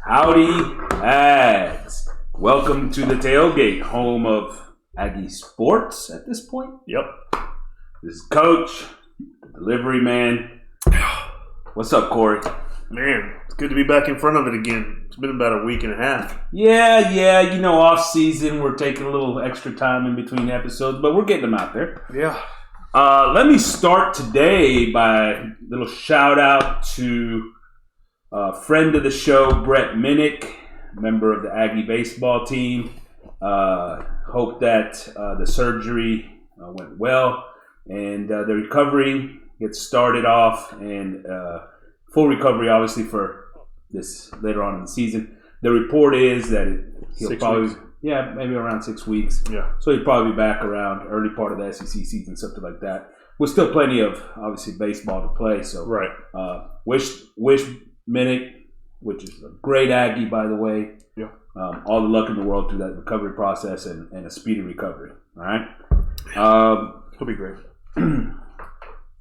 Howdy, Ags. Welcome to the tailgate, home of Aggie sports at this point. Yep. This is Coach, the delivery man. What's up, Corey? Man, it's good to be back in front of it again. It's been about a week and a half. Yeah. You know, off season, we're taking a little extra time in between episodes, but we're getting them out there. Yeah. Let me start today by a little shout out to a friend of the show, Brett Minnick, member of the Aggie Baseball team. Hope that the surgery went well and the recovery gets started off and full recovery, obviously, for this later on in the season. The report is that he'll probably, maybe around 6 weeks. Yeah. So he'll probably be back around early part of the SEC season, something like that. With still plenty of, obviously, baseball to play. So right. Wish Minnick, which is a great Aggie, by the way. Yeah. All the luck in the world through that recovery process and a speedy recovery. All right. He'll be great.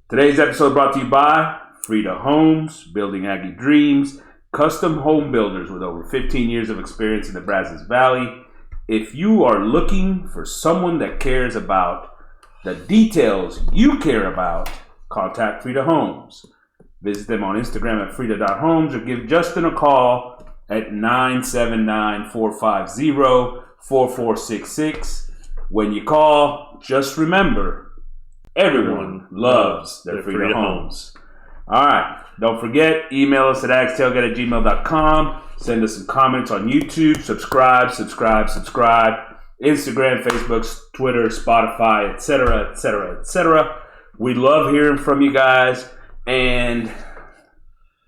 Today's episode brought to you by Frida Homes, building Aggie dreams, custom home builders with over 15 years of experience in the Brazos Valley. If you are looking for someone that cares about the details you care about, contact Frida Homes. Visit them on Instagram at frida.homes or give Justin a call at 979-450-4466. When you call, just remember, everyone loves their Frida Homes. All right. Don't forget, email us at agstailgate@gmail.com. Send us some comments on YouTube. Subscribe. Instagram, Facebook, Twitter, Spotify, etc. We love hearing from you guys. And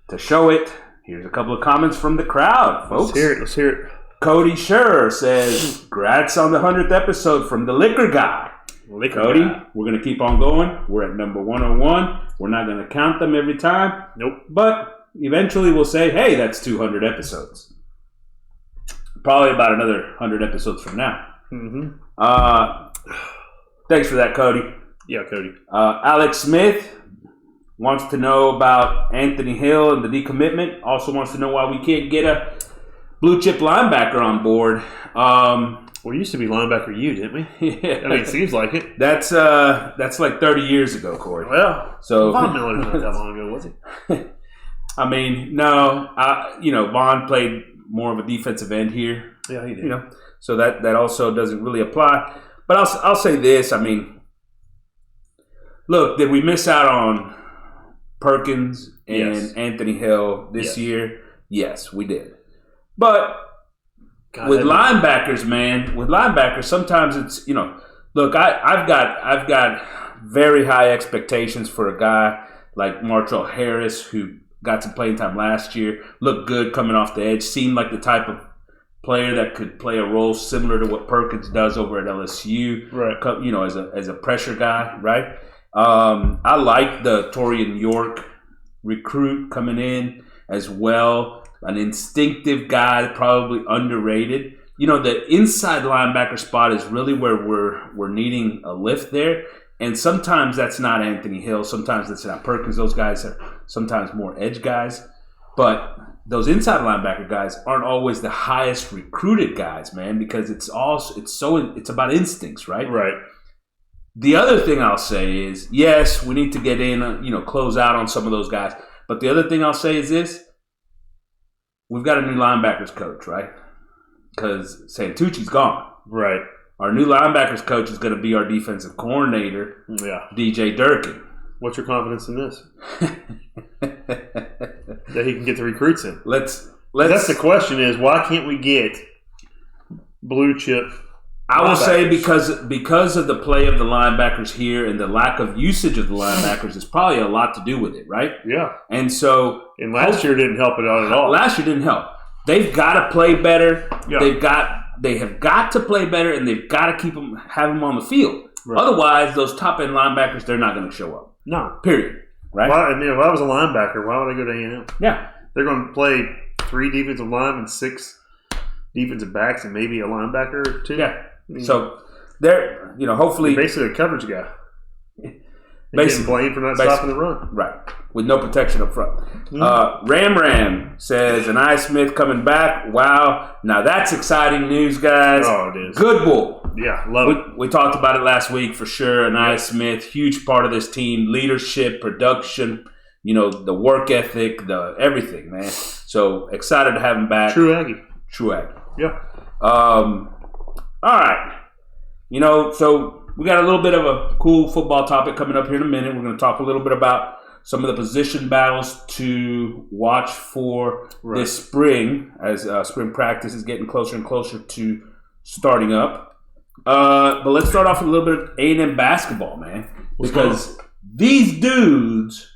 to show it, here's a couple of comments from the crowd, folks. Let's hear it. Cody Scher says, "Congrats on the 100th episode from the Liquor Guy." Cody, we're going to keep on going. We're at number 101. We're not going to count them every time. Nope. But eventually we'll say, hey, that's 200 episodes. Probably about another 100 episodes from now. Mm-hmm. Thanks for that, Cody. Yeah, Cody. Alex Smith wants to know about Anthony Hill and the decommitment. Also wants to know why we can't get a blue chip linebacker on board. We used to be linebacker U, didn't we? Yeah. I mean, it seems like it. That's like 30 years ago, Corey. Well, so Von Miller's not that long ago, was he? I mean, no. Von played more of a defensive end here. Yeah, he did. So that also doesn't really apply. But I'll say this. I mean, look, did we miss out on Perkins and Anthony Hill this year? Yes, we did. But with linebackers, sometimes it's, look, I've got very high expectations for a guy like Martrell Harris, who got some playing time last year, looked good coming off the edge, seemed like the type of player that could play a role similar to what Perkins does over at LSU, right? As a pressure guy, right? I like the Torian York recruit coming in as well. An instinctive guy, probably underrated. The inside linebacker spot is really where we're needing a lift there. And sometimes that's not Anthony Hill. Sometimes that's not Perkins. Those guys are sometimes more edge guys. But those inside linebacker guys aren't always the highest recruited guys, man, because it's about instincts, right? Right. The other thing I'll say is, yes, we need to get in, close out on some of those guys. But the other thing I'll say is this. We've got a new linebackers coach, right? Because Santucci's gone. Right. Our new linebackers coach is going to be our defensive coordinator, DJ Durkin. What's your confidence in this? That he can get the recruits in. Let's. That's the question: is why can't we get blue chip? I will say because of the play of the linebackers here and the lack of usage of the linebackers is probably a lot to do with it, right? Yeah. And so last year didn't help it out at all. Last year didn't help. They've got to play better. Yeah. They have got to play better, and they've got to have them on the field. Right. Otherwise, those top end linebackers, they're not going to show up. No. Period. Right. If I was a linebacker, why would I go to A&M? Yeah. They're going to play 3 defensive linemen, 6 defensive backs, and maybe a linebacker or 2. Yeah. So they're, hopefully basically a coverage guy. Getting blamed for not stopping the run. Right. With no protection up front. Ram says, Anaya Smith coming back. Wow. Now that's exciting news, guys. Oh, it is. Good bull. Yeah, love it. We talked about it last week for sure. Anaya Smith, huge part of this team. Leadership, production, the work ethic, the everything, man. So excited to have him back. True Aggie. Yeah. All right. So we got a little bit of a cool football topic coming up here in a minute. We're going to talk a little bit about some of the position battles to watch for this spring as spring practice is getting closer and closer to starting up. But let's start off with a little bit of A&M basketball, man. Because these dudes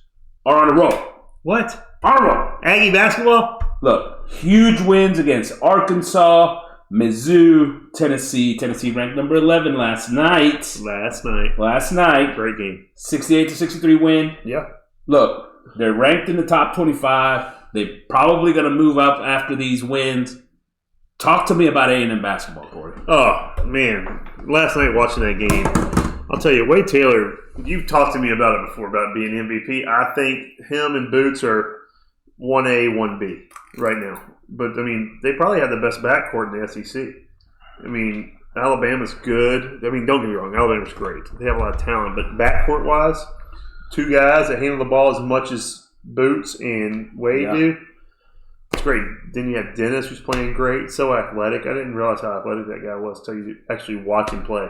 are on a roll. What? On a roll. Aggie Basketball? Look, huge wins against Arkansas, Mizzou, Tennessee. Tennessee ranked number 11 last night. Great game. 68-63 win. Yeah. Look, they're ranked in the top 25. They're probably going to move up after these wins. Talk to me about A&M basketball, Corey. Oh, man. Last night watching that game, I'll tell you, Wade Taylor, you've talked to me about it before, about being MVP. I think him and Boots are 1A, 1B right now. But, they probably have the best backcourt in the SEC. Alabama's good. Don't get me wrong. Alabama's great. They have a lot of talent. But backcourt-wise, two guys that handle the ball as much as Boots and Wade do. It's great. Then you have Dennis, who's playing great. So athletic. I didn't realize how athletic that guy was until you actually watch him play.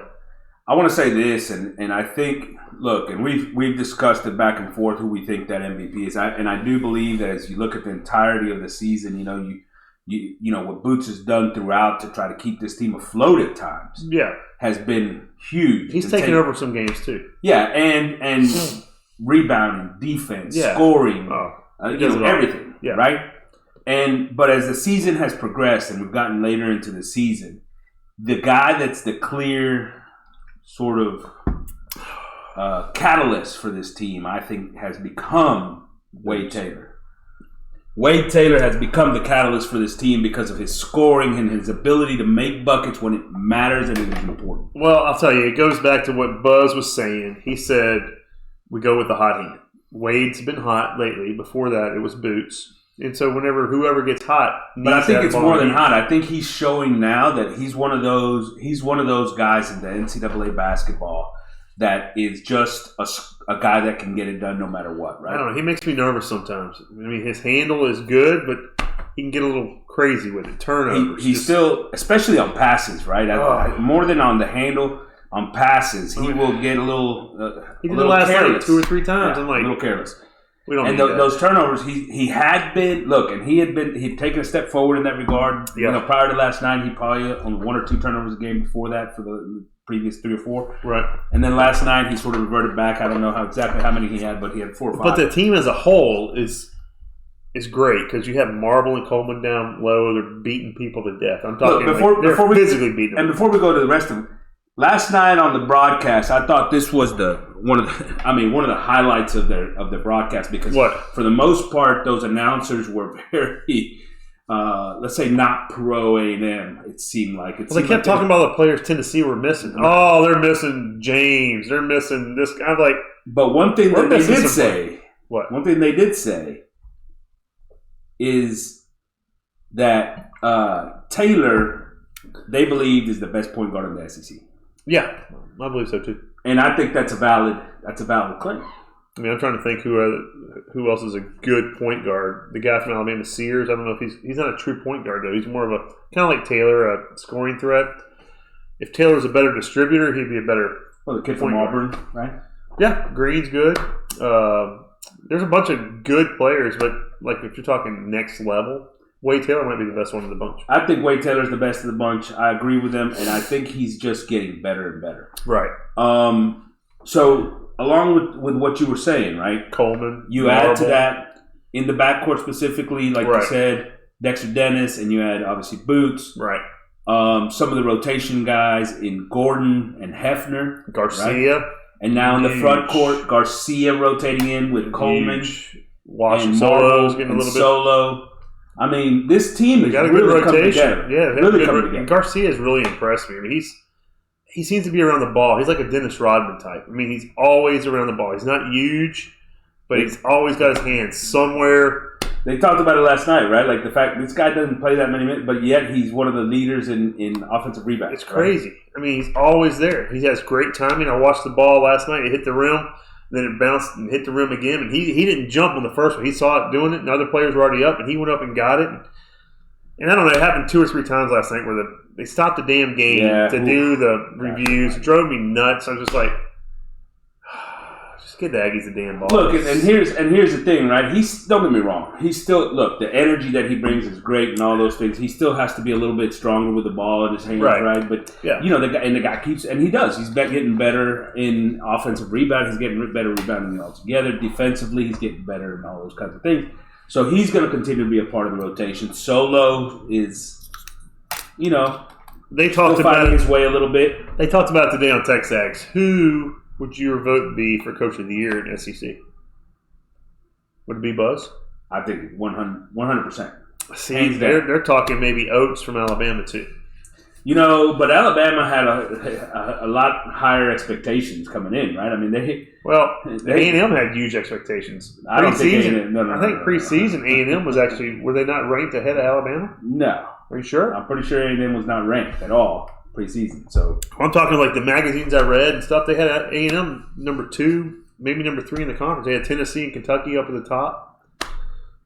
I want to say this, and I think, look, and we've discussed it back and forth who we think that MVP is. And I do believe that as you look at the entirety of the season, what Boots has done throughout to try to keep this team afloat at times has been huge. He's taken over some games too. Yeah, and rebounding, defense, scoring, everything, right? But as the season has progressed and we've gotten later into the season, the guy that's the clear sort of catalyst for this team, I think, has become Wade Taylor. Wade Taylor has become the catalyst for this team because of his scoring and his ability to make buckets when it matters and it is important. Well, I'll tell you, it goes back to what Buzz was saying. He said, we go with the hot hand. Wade's been hot lately. Before that, it was Boots. And so whoever gets hot, but I think it's more than hot. I think he's showing now that he's one of those guys in the NCAA basketball that is just a guy that can get it done no matter what, right? I don't know. He makes me nervous sometimes. His handle is good, but he can get a little crazy with it. Turnovers. He's still, especially on passes, right? More than on the handle, on passes, he will get a little he did the last careless. 2 or 3 times. Yeah, I'm like, a little careless. We don't and need that. Those turnovers, he'd taken a step forward in that regard. Yeah. Prior to last night, he probably on 1 or 2 turnovers a game before that for the previous 3 or 4. Right. And then last night, he sort of reverted back. I don't know exactly how many he had, but he had 4 or 5. But the team as a whole is great because you have Marble and Coleman down low. They're beating people to death. I'm talking they're physically beating them. And before we go to the rest of them, last night on the broadcast, I thought this was one of the highlights of the broadcast because for the most part, those announcers were very, let's say, not pro A&M. It seemed like they kept talking about the players Tennessee were missing. Oh, they're missing James. They're missing this guy. But one thing that they did say, one thing they did say, is that Taylor, they believe, is the best point guard in the SEC. Yeah, I believe so too. And I think that's a valid claim. I'm trying to think who else is a good point guard. The guy from Alabama, Sears. I don't know if he's not a true point guard though. He's more of a kind of like Taylor, a scoring threat. If Taylor's a better distributor, he'd be a better. Well, the kid from Auburn, right? Yeah, Green's good. There's a bunch of good players, but if you're talking next level, Wade Taylor might be the best one of the bunch. I think Wade Taylor's the best of the bunch. I agree with him, and I think he's just getting better and better. Right. So, along with what you were saying, right? Coleman. You add to that, in the backcourt specifically, like you said, Dexter Dennis, and you had, obviously, Boots. Right. Some of the rotation guys in Gordon and Hefner. Garcia. Right? And now in the front court, Garcia rotating in with Coleman. Washington Solo's getting a little bit. Solo. This team is got a really good rotation. Coming together. Yeah, really coming together. Garcia has really impressed me. he seems to be around the ball. He's like a Dennis Rodman type. I mean, he's always around the ball. He's not huge, but he's always got his hands somewhere. They talked about it last night, right? Like the fact this guy doesn't play that many minutes, but yet he's one of the leaders in offensive rebounds. It's crazy. Right? I mean, he's always there. He has great timing. I watched the ball last night. It hit the rim, then it bounced and hit the rim again. And he didn't jump on the first one. He saw it doing it, and other players were already up, and he went up and got it. And I don't know, it happened 2 or 3 times last night where they stopped the damn game to do the reviews. It drove me nuts. I was just like, just get the Aggies the damn ball. Look, and here's the thing, right? Don't get me wrong. He's still the energy that he brings is great and all those things. He still has to be a little bit stronger with the ball in his hands, right? But the guy keeps, and he does. He's getting better in offensive rebound. He's getting better rebounding altogether. Defensively, he's getting better and all those kinds of things. So he's going to continue to be a part of the rotation. Solo is, they talked about his way a little bit. They talked about it today on TexAgs. Who would your vote be for Coach of the Year in SEC? Would it be Buzz? I think 100%. See, they're talking maybe Oates from Alabama too. But Alabama had a lot higher expectations coming in, right? I mean, A&M had huge expectations. I don't think A&M. I think preseason A&M was actually, were they not ranked ahead of Alabama? No. Are you sure? I'm pretty sure A&M was not ranked at all preseason. So I'm talking like the magazines I read and stuff. They had A&M number 2, maybe number 3 in the conference. They had Tennessee and Kentucky up at the top.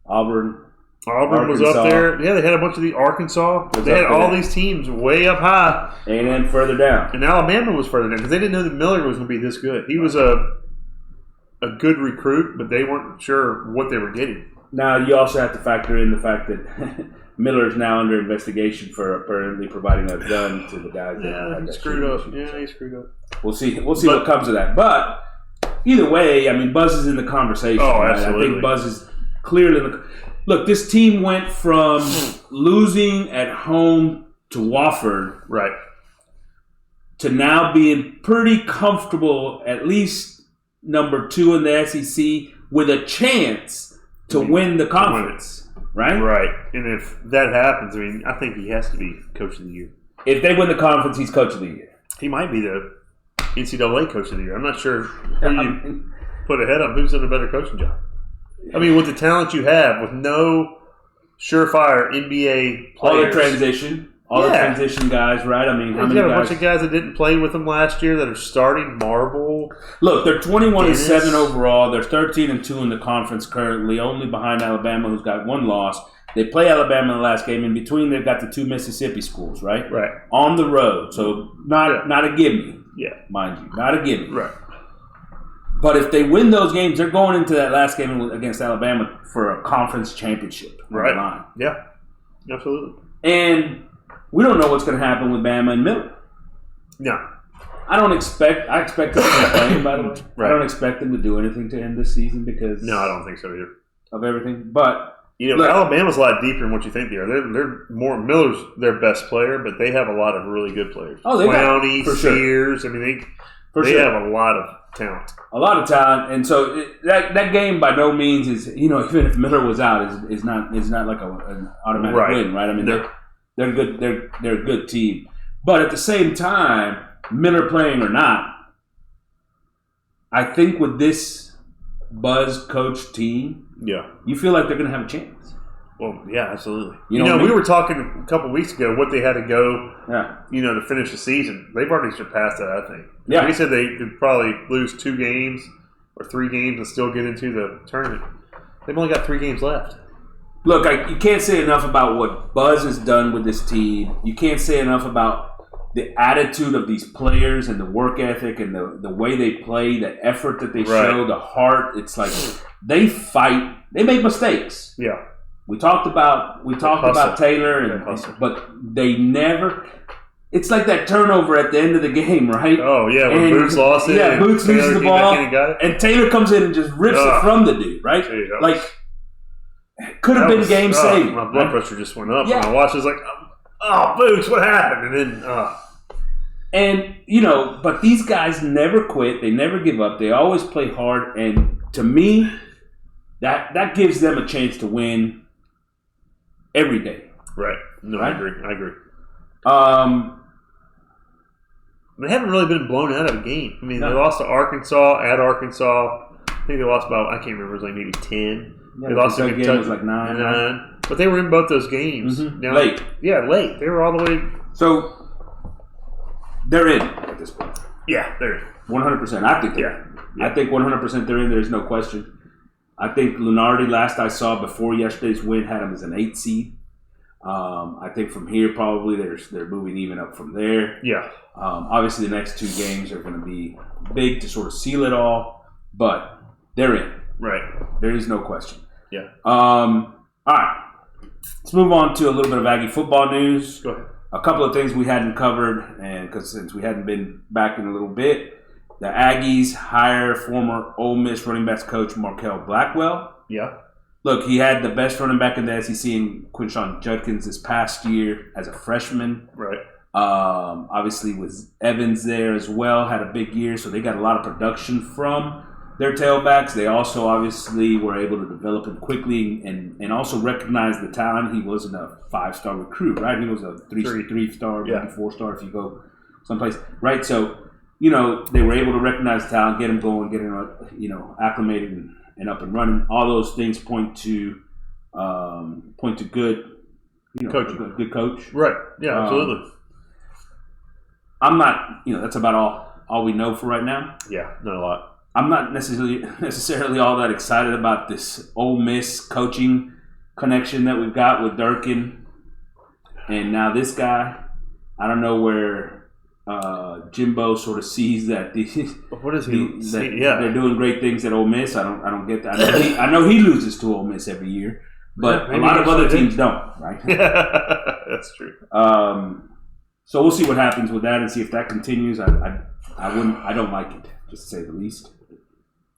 Auburn was up there. Yeah, they had a bunch of the Arkansas. They had all these teams way up high. A&M further down. And Alabama was further down because they didn't know that Miller was going to be this good. He was a good recruit, but they weren't sure what they were getting. Now, you also have to factor in the fact that Miller is now under investigation for apparently providing a gun to the guys. He screwed up. Yeah, he screwed up. We'll see what comes of that. But either way, I mean, Buzz is in the conversation. Oh, right? absolutely. I think Buzz is clearly in the – look, this team went from losing at home to Wofford to now being pretty comfortable, at least number 2 in the SEC, with a chance to win the conference. Right? Right. And if that happens, I mean, I think he has to be Coach of the Year. If they win the conference, he's Coach of the Year. He might be the NCAA Coach of the Year. I'm not sure who you put ahead of him. Who's done a better coaching job? I mean, with the talent you have, with no surefire NBA players. All the transition guys, right? I mean, how many got a guys? Bunch of guys that didn't play with them last year that are starting. Marble. Look, they're 21-7 overall. They're 13-2 in the conference currently, only behind Alabama, who's got 1 loss. They play Alabama in the last game. In between, they've got the 2 Mississippi schools, right? Right. On the road, so not a gimme. Yeah, mind you, not a gimme. Right. But if they win those games, they're going into that last game against Alabama for a conference championship. Right. On the line. Yeah. Absolutely. And we don't know what's going to happen with Bama and Miller. No. I expect them to play, by the way. Right. I don't expect them to do anything to end this season because no, I don't think so either. Of everything. But Alabama's a lot deeper than what you think they are. They're more Miller's their best player, but they have a lot of really good players. Oh, they Clowney, got Sears. Sure. I mean, they have a lot of talent. A lot of talent, and so that game by no means is even if Miller was out is not like an automatic win, right? I mean they're good. They're a good team, but at the same time, Miller playing or not, I think with this Buzz coach team, you feel like they're going to have a chance. Well, yeah, absolutely. You know we were talking a couple weeks ago what they had to go, to finish the season. They've already surpassed that, I think. Yeah. We said they could probably lose 2 games or 3 games and still get into the tournament. They've only got 3 games left. Look, you can't say enough about what Buzz has done with this team. You can't say enough about the attitude of these players and the work ethic and the way they play, the effort that they show, the heart. It's like they fight. They make mistakes. Yeah. We talked about Taylor, but they never. It's like that turnover at the end of the game, right? Oh yeah, when Boots lost it. Yeah, Boots loses the ball, and Taylor comes in and just rips it from the dude, right? Could have been game saving. My blood pressure just went up when I watched. It was like, oh, Boots, what happened? And then, but these guys never quit. They never give up. They always play hard, and to me, that gives them a chance to win every day. Right. No, right? I agree. they haven't really been blown out of a game. I mean, they lost to Arkansas at Arkansas. I think they lost about, I can't remember, it was like maybe 10. Yeah, they lost to Kentucky. It was like 9. But they were in both those games. Now, late. Yeah, late. They were all the way. So, they're in at this point. Yeah, they're in. 100%. I think they're in. I think 100% they're in. There's no question. I think Lunardi, last I saw before yesterday's win, had them as an 8 seed. I think from here, probably they're moving even up from there. Yeah. Obviously, the next 2 games are going to be big to sort of seal it all, but they're in. Right. There is no question. Yeah. All right. Let's move on to a little bit of Aggie football news. Go ahead. A couple of things we hadn't covered, and because since we hadn't been back in a little bit, the Aggies hire former Ole Miss running backs coach Markel Blackwell. Yeah. Look, he had the best running back in the SEC in Quinshon Judkins this past year as a freshman. Right. Obviously, with Evans there as well, had a big year, so they got a lot of production from their tailbacks. They also obviously were able to develop him quickly and also recognize the talent. He wasn't a 5-star recruit, right? He was a 3-star, maybe 4-star if you go someplace, right? So, they were able to recognize the talent, get him going, get him, acclimated and up and running. All those things point to good, coaching. Good coach. Right. Yeah, absolutely. I'm not, that's about all we know for right now. Yeah, not a lot. I'm not necessarily all that excited about this Ole Miss coaching connection that we've got with Durkin and now this guy. I don't know where Jimbo sort of sees that what is he? They're doing great things at Ole Miss. I don't get that. I know he loses to Ole Miss every year, but a lot of other teams don't, right? That's true. So we'll see what happens with that and see if that continues. I don't like it, just to say the least.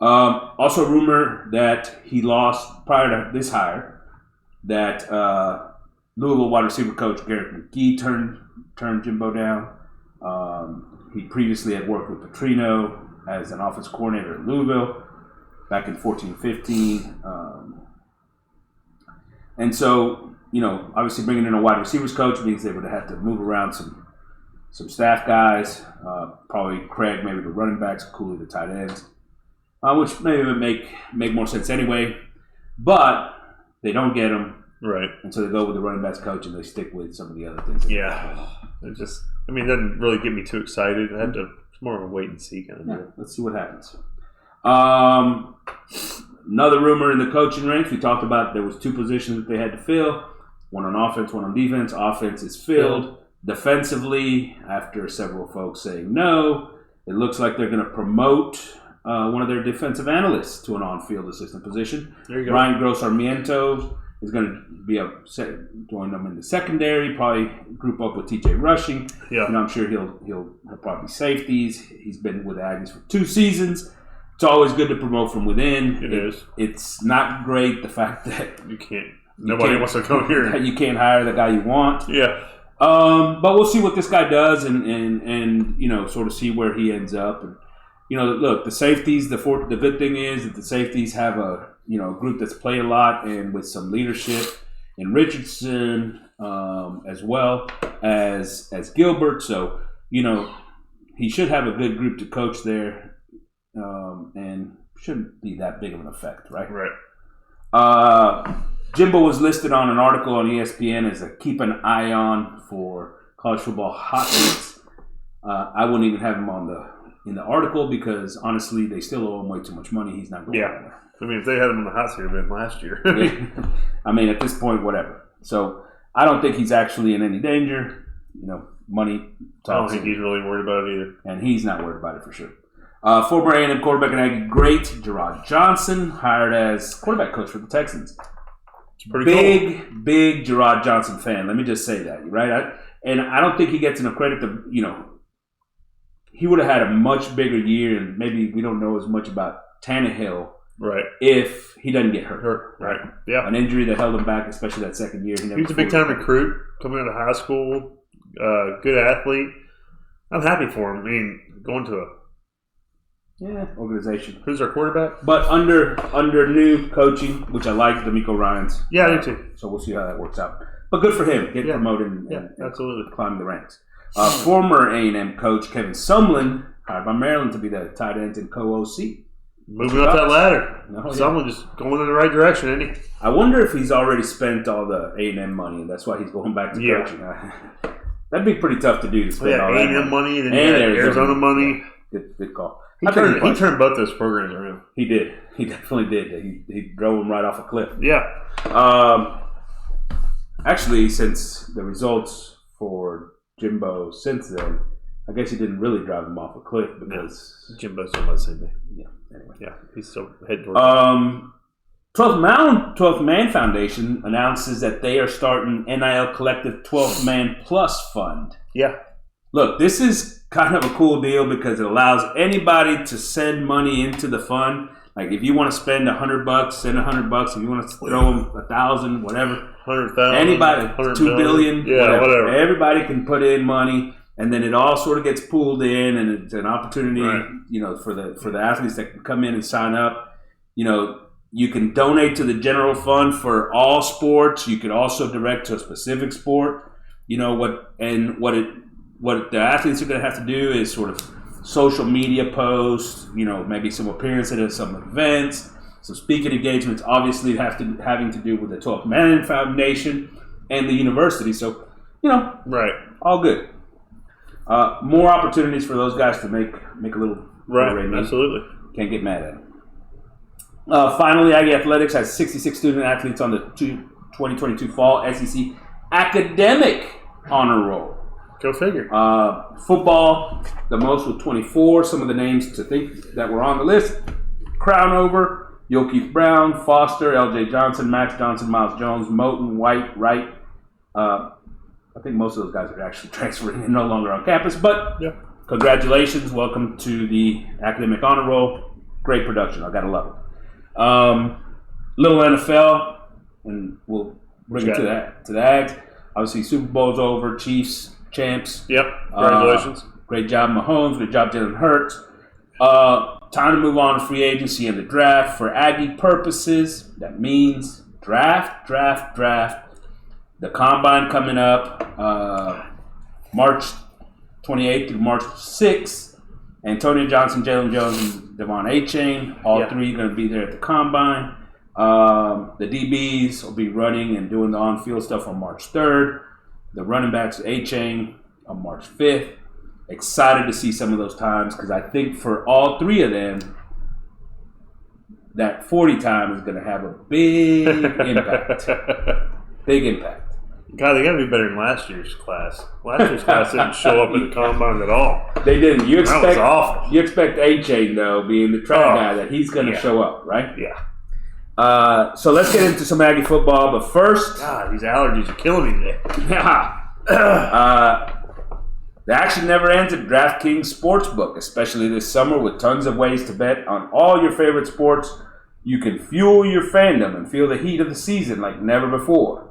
Also, rumor that he lost prior to this hire that Louisville wide receiver coach Garrett McGee turned Jimbo down. He previously had worked with Petrino as an offense coordinator at Louisville back in 14-15. And so, obviously bringing in a wide receivers coach means they would have to move around some staff guys, probably Craig, maybe the running backs, Cooley, the tight ends, which maybe would make more sense anyway. But they don't get them. Right. And so they go with the running backs coach and they stick with some of the other things. Yeah. It doesn't really get me too excited. It's more of a wait and see kind of deal. Let's see what happens. Another rumor in the coaching ranks, we talked about there was 2 positions that they had to fill. One on offense, one on defense. Offense is filled. Defensively, after several folks saying no, it looks like they're going to promote one of their defensive analysts to an on-field assistant position. There you go. Ryan Gross Sarmiento is going to be join them in the secondary, probably group up with TJ Rushing. Yeah. I'm sure he'll probably safeties. He's been with the Aggies for 2 seasons. It's always good to promote from within. It is. It's not great the fact that nobody wants to come here. You can't hire the guy you want. Yeah. But we'll see what this guy does and sort of see where he ends up. And look, the safeties. The good thing is that the safeties have a group that's played a lot and with some leadership in Richardson as well as Gilbert. So he should have a good group to coach there, and shouldn't be that big of an effect, right? Right. Jimbo was listed on an article on ESPN as a keep an eye on for college football hot takes. I wouldn't even have him in the article because honestly, they still owe him way too much money. He's not going anywhere. If they had him in the hot seat, it would have been last year. At this point, whatever. So I don't think he's actually in any danger. Money talks. I don't think he's really worried about it either. And he's not worried about it for sure. Former A&M quarterback and Aggie great Gerard Johnson hired as quarterback coach for the Texans. It's pretty cool. Big Gerard Johnson fan. Let me just say that, right? I don't think he gets enough credit to, he would have had a much bigger year, and maybe we don't know as much about Tannehill. Right. If he doesn't get hurt. Right. Yeah. An injury that held him back, especially that second year. He was a big-time recruit coming out of high school. Good athlete. I'm happy for him. Going to a organization. Who's our quarterback? But under new coaching, which I like, D'Amico Ryans. Yeah, I do too. So we'll see how that works out. But good for him. Get promoted and absolutely climb the ranks. Former A&M coach Kevin Sumlin hired by Maryland to be the tight end and co-OC. Moving up that ladder. Someone just going in the right direction, isn't he? I wonder if he's already spent all the A&M money, and that's why he's going back to coaching. That'd be pretty tough to do to spend all that A&M money, then Arizona money. Good call. He turned both those programs around. He did. He definitely did. He drove them right off a cliff. Yeah. Actually, since the results for Jimbo since then, I guess he didn't really drive him off a cliff because Jimbo's still about the same thing. Yeah. Anyway. Yeah. He's still heading towards 12th Man Foundation announces that they are starting NIL Collective 12th Man Plus Fund. Yeah. Look, this is kind of a cool deal because it allows anybody to send money into the fund. Like if you want to spend $100, send $100. If you want to throw them 1,000, whatever, 100,000, anybody, 2 billion, whatever. Everybody can put in money, and then it all sort of gets pooled in, and it's an opportunity, for the athletes that can come in and sign up. You can donate to the general fund for all sports. You could also direct to a specific sport. What the athletes are going to have to do is sort of social media posts, maybe some appearances at some events, some speaking engagements, obviously having to do with the 12th Man Foundation and the university. So, all good. More opportunities for those guys to make a little absolutely. Can't get mad at them. Finally, Aggie Athletics has 66 student athletes on the 2022 Fall SEC Academic Honor Roll. Go figure. Football, the most with 24. Some of the names to think that were on the list: Crownover, Yokeith Brown, Foster, L.J. Johnson, Max Johnson, Miles Jones, Moten, White, Wright. I think most of those guys are actually transferring and no longer on campus. But congratulations. Welcome to the Academic Honor Roll. Great production. I got to love it. Little NFL, and we'll bring it to the Ags. Obviously, Super Bowl's over. Chiefs. Champs. Yep. Congratulations. Great job, Mahomes. Great job, Jalen Hurts. Time to move on to free agency and the draft. For Aggie purposes, that means draft. The combine coming up March 28th through March 6th. Antonio Johnson, Jalen Jones, and Devon Achane. All three going to be there at the combine. The DBs will be running and doing the on-field stuff on March 3rd. The running backs, A-Chain, on March 5th. Excited to see some of those times because I think for all three of them, that 40 time is going to have a big impact. Big impact. God, they got to be better than last year's class. Last year's class didn't show up at the combine at all. They didn't. That was awful. You expect A-Chain, though, being the track guy, that he's going to show up, right? Yeah. So let's get into some Aggie football, but first... God, these allergies are killing me today. The action never ends at DraftKings Sportsbook, especially this summer with tons of ways to bet on all your favorite sports. You can fuel your fandom and feel the heat of the season like never before.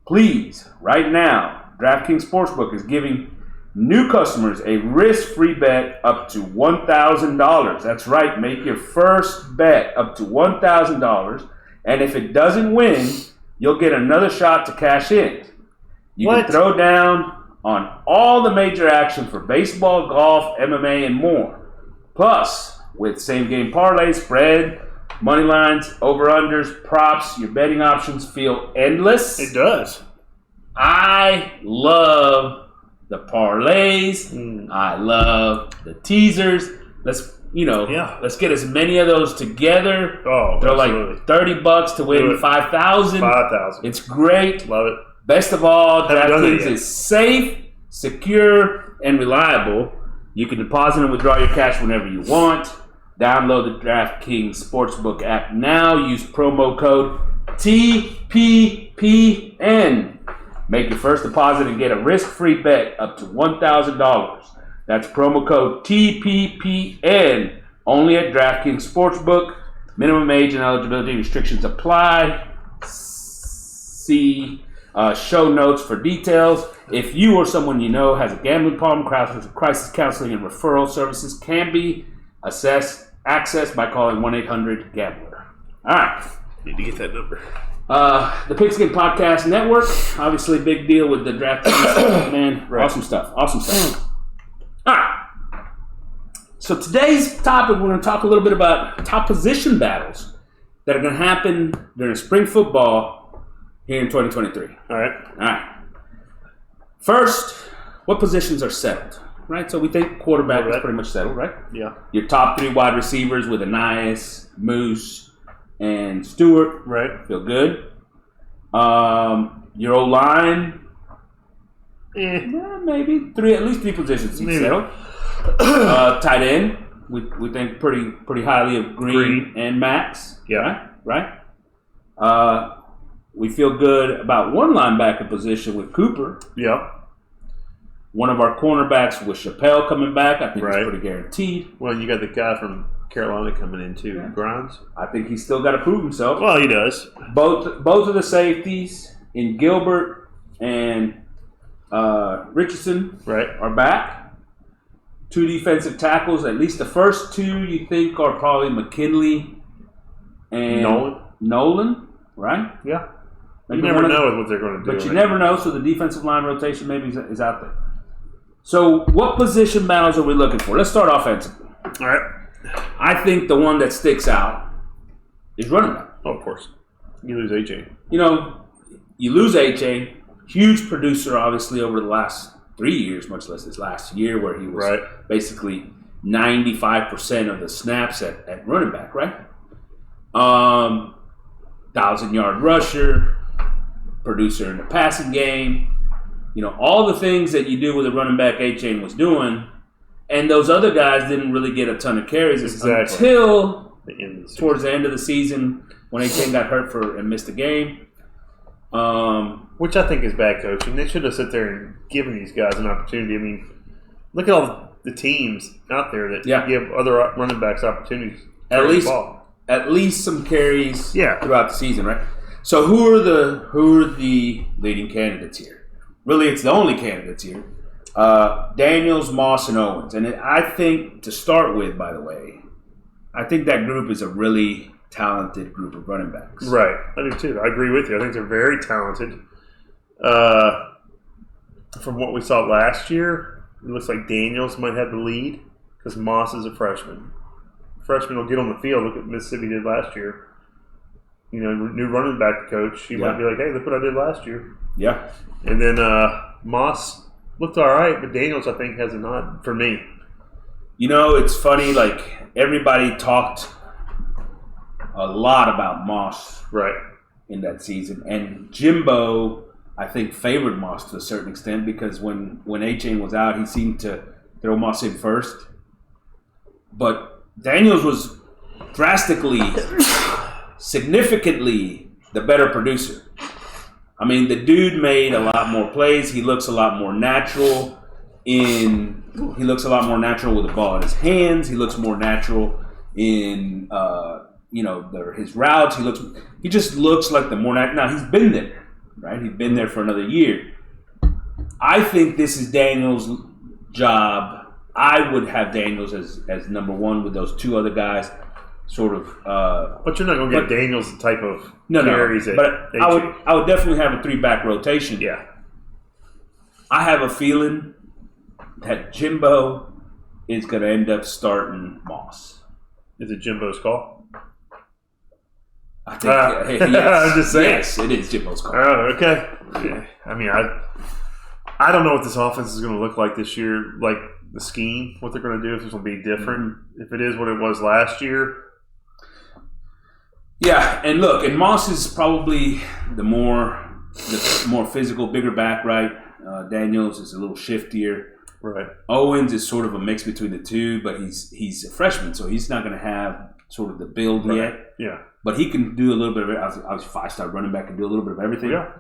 Please, right now, DraftKings Sportsbook is giving new customers a risk-free bet up to $1,000. That's right. Make your first bet up to $1,000. And if it doesn't win, you'll get another shot to cash in. You can throw down on all the major action for baseball, golf, MMA, and more. Plus, with same-game parlays, spread, money lines, over-unders, props, your betting options feel endless. It does. I love the parlays. I love the teasers. Let's get as many of those together. Oh, throw absolutely. like $30 to win 5,000. 5,000. It's great. Love it. Best of all, DraftKings is safe, secure, and reliable. You can deposit and withdraw your cash whenever you want. Download the DraftKings Sportsbook app now. Use promo code TPPN. Make your first deposit and get a risk-free bet up to $1,000. That's promo code TPPN. Only at DraftKings Sportsbook. Minimum age and eligibility restrictions apply. See show notes for details. If you or someone you know has a gambling problem, crisis counseling and referral services can be accessed by calling 1-800-GAMBLER. All right. Need to get that number. The Pigskin Podcast Network, obviously big deal with the draft. Man, right. Awesome stuff. All right. So today's topic, we're going to talk a little bit about top position battles that are going to happen during spring football here in 2023. All right. First, what positions are settled? Right, so we think quarterback is pretty much settled, right? Yeah. Your top 3 wide receivers with Anais, Moose, and Stewart. Right. Feel good. Your O-line, maybe at least 3 positions settled. Tight end, we think pretty highly of Green and Max. Yeah. Right. We feel good about one linebacker position with Cooper. Yeah. One of our cornerbacks with Chappelle coming back, I think it's pretty guaranteed. Well, you got the guy from Carolina coming in too, Grimes. I think he's still got to prove himself. Well, he does. Both of the safeties in Gilbert and Richardson are back. 2 defensive tackles, at least the first 2 you think are probably McKinley and Nolan, right? Yeah. Maybe you never know what they're going to do. But you never know, so the defensive line rotation maybe is out there. So what position battles are we looking for? Let's start offensively. All right. I think the one that sticks out is running back. Oh, of course. You lose AJ. You lose AJ. Huge producer, obviously, over the last 3 years, much less this last year, where he was basically 95% of the snaps at running back, right? 1,000-yard rusher, producer in the passing game. All the things that you do with a running back A-Chain was doing, and those other guys didn't really get a ton of carries until towards the end of the season when A-Chain got hurt and missed a game. Which I think is bad coaching. They should have sat there and given these guys an opportunity. I mean, look at all the teams out there that give other running backs opportunities. At least some carries throughout the season, right? So who are the leading candidates here? Really, it's the only candidates here. Daniels, Moss, and Owens. And I think, to start with, by the way, I think that group is a really talented group of running backs. Right. I do too. I agree with you. I think they're very talented. From what we saw last year, it looks like Daniels might have the lead because Moss is a freshman. Freshman will get on the field. Look what Mississippi did last year. New running back coach. He might be like, hey, look what I did last year. Yeah. And then Moss looked all right, but Daniels, I think, has a nod for me. It's funny, everybody talked a lot about Moss in that season. And Jimbo, I think, favored Moss to a certain extent because when A-Chain was out, he seemed to throw Moss in first. But Daniels was significantly the better producer. I mean, the dude made a lot more plays. He looks a lot more natural with the ball in his hands. He looks more natural in his routes. He just looks like the more natural. Now he's been there, right? He's been there for another year. I think this is Daniels' job. I would have Daniels as number 1 with those 2 other guys. Sort of, but you're not going to get Daniels the type of carries. But I would definitely have a 3-back rotation. Yeah, I have a feeling that Jimbo is going to end up starting Moss. Is it Jimbo's call? I think. Yes, I'm just saying. Yes, it is Jimbo's call. Oh, okay. Yeah. I mean, I don't know what this offense is going to look like this year. Like the scheme, what they're going to do, if it's going to be different. Mm-hmm. If it is what it was last year. Yeah, and look, and Moss is probably the more physical, bigger back, right? Daniels is a little shiftier. Right. Owens is sort of a mix between the two, but he's a freshman, so he's not going to have sort of the build yet. Yeah. But he can do a little bit of it. I was 5-star running back and do a little bit of everything. Yeah.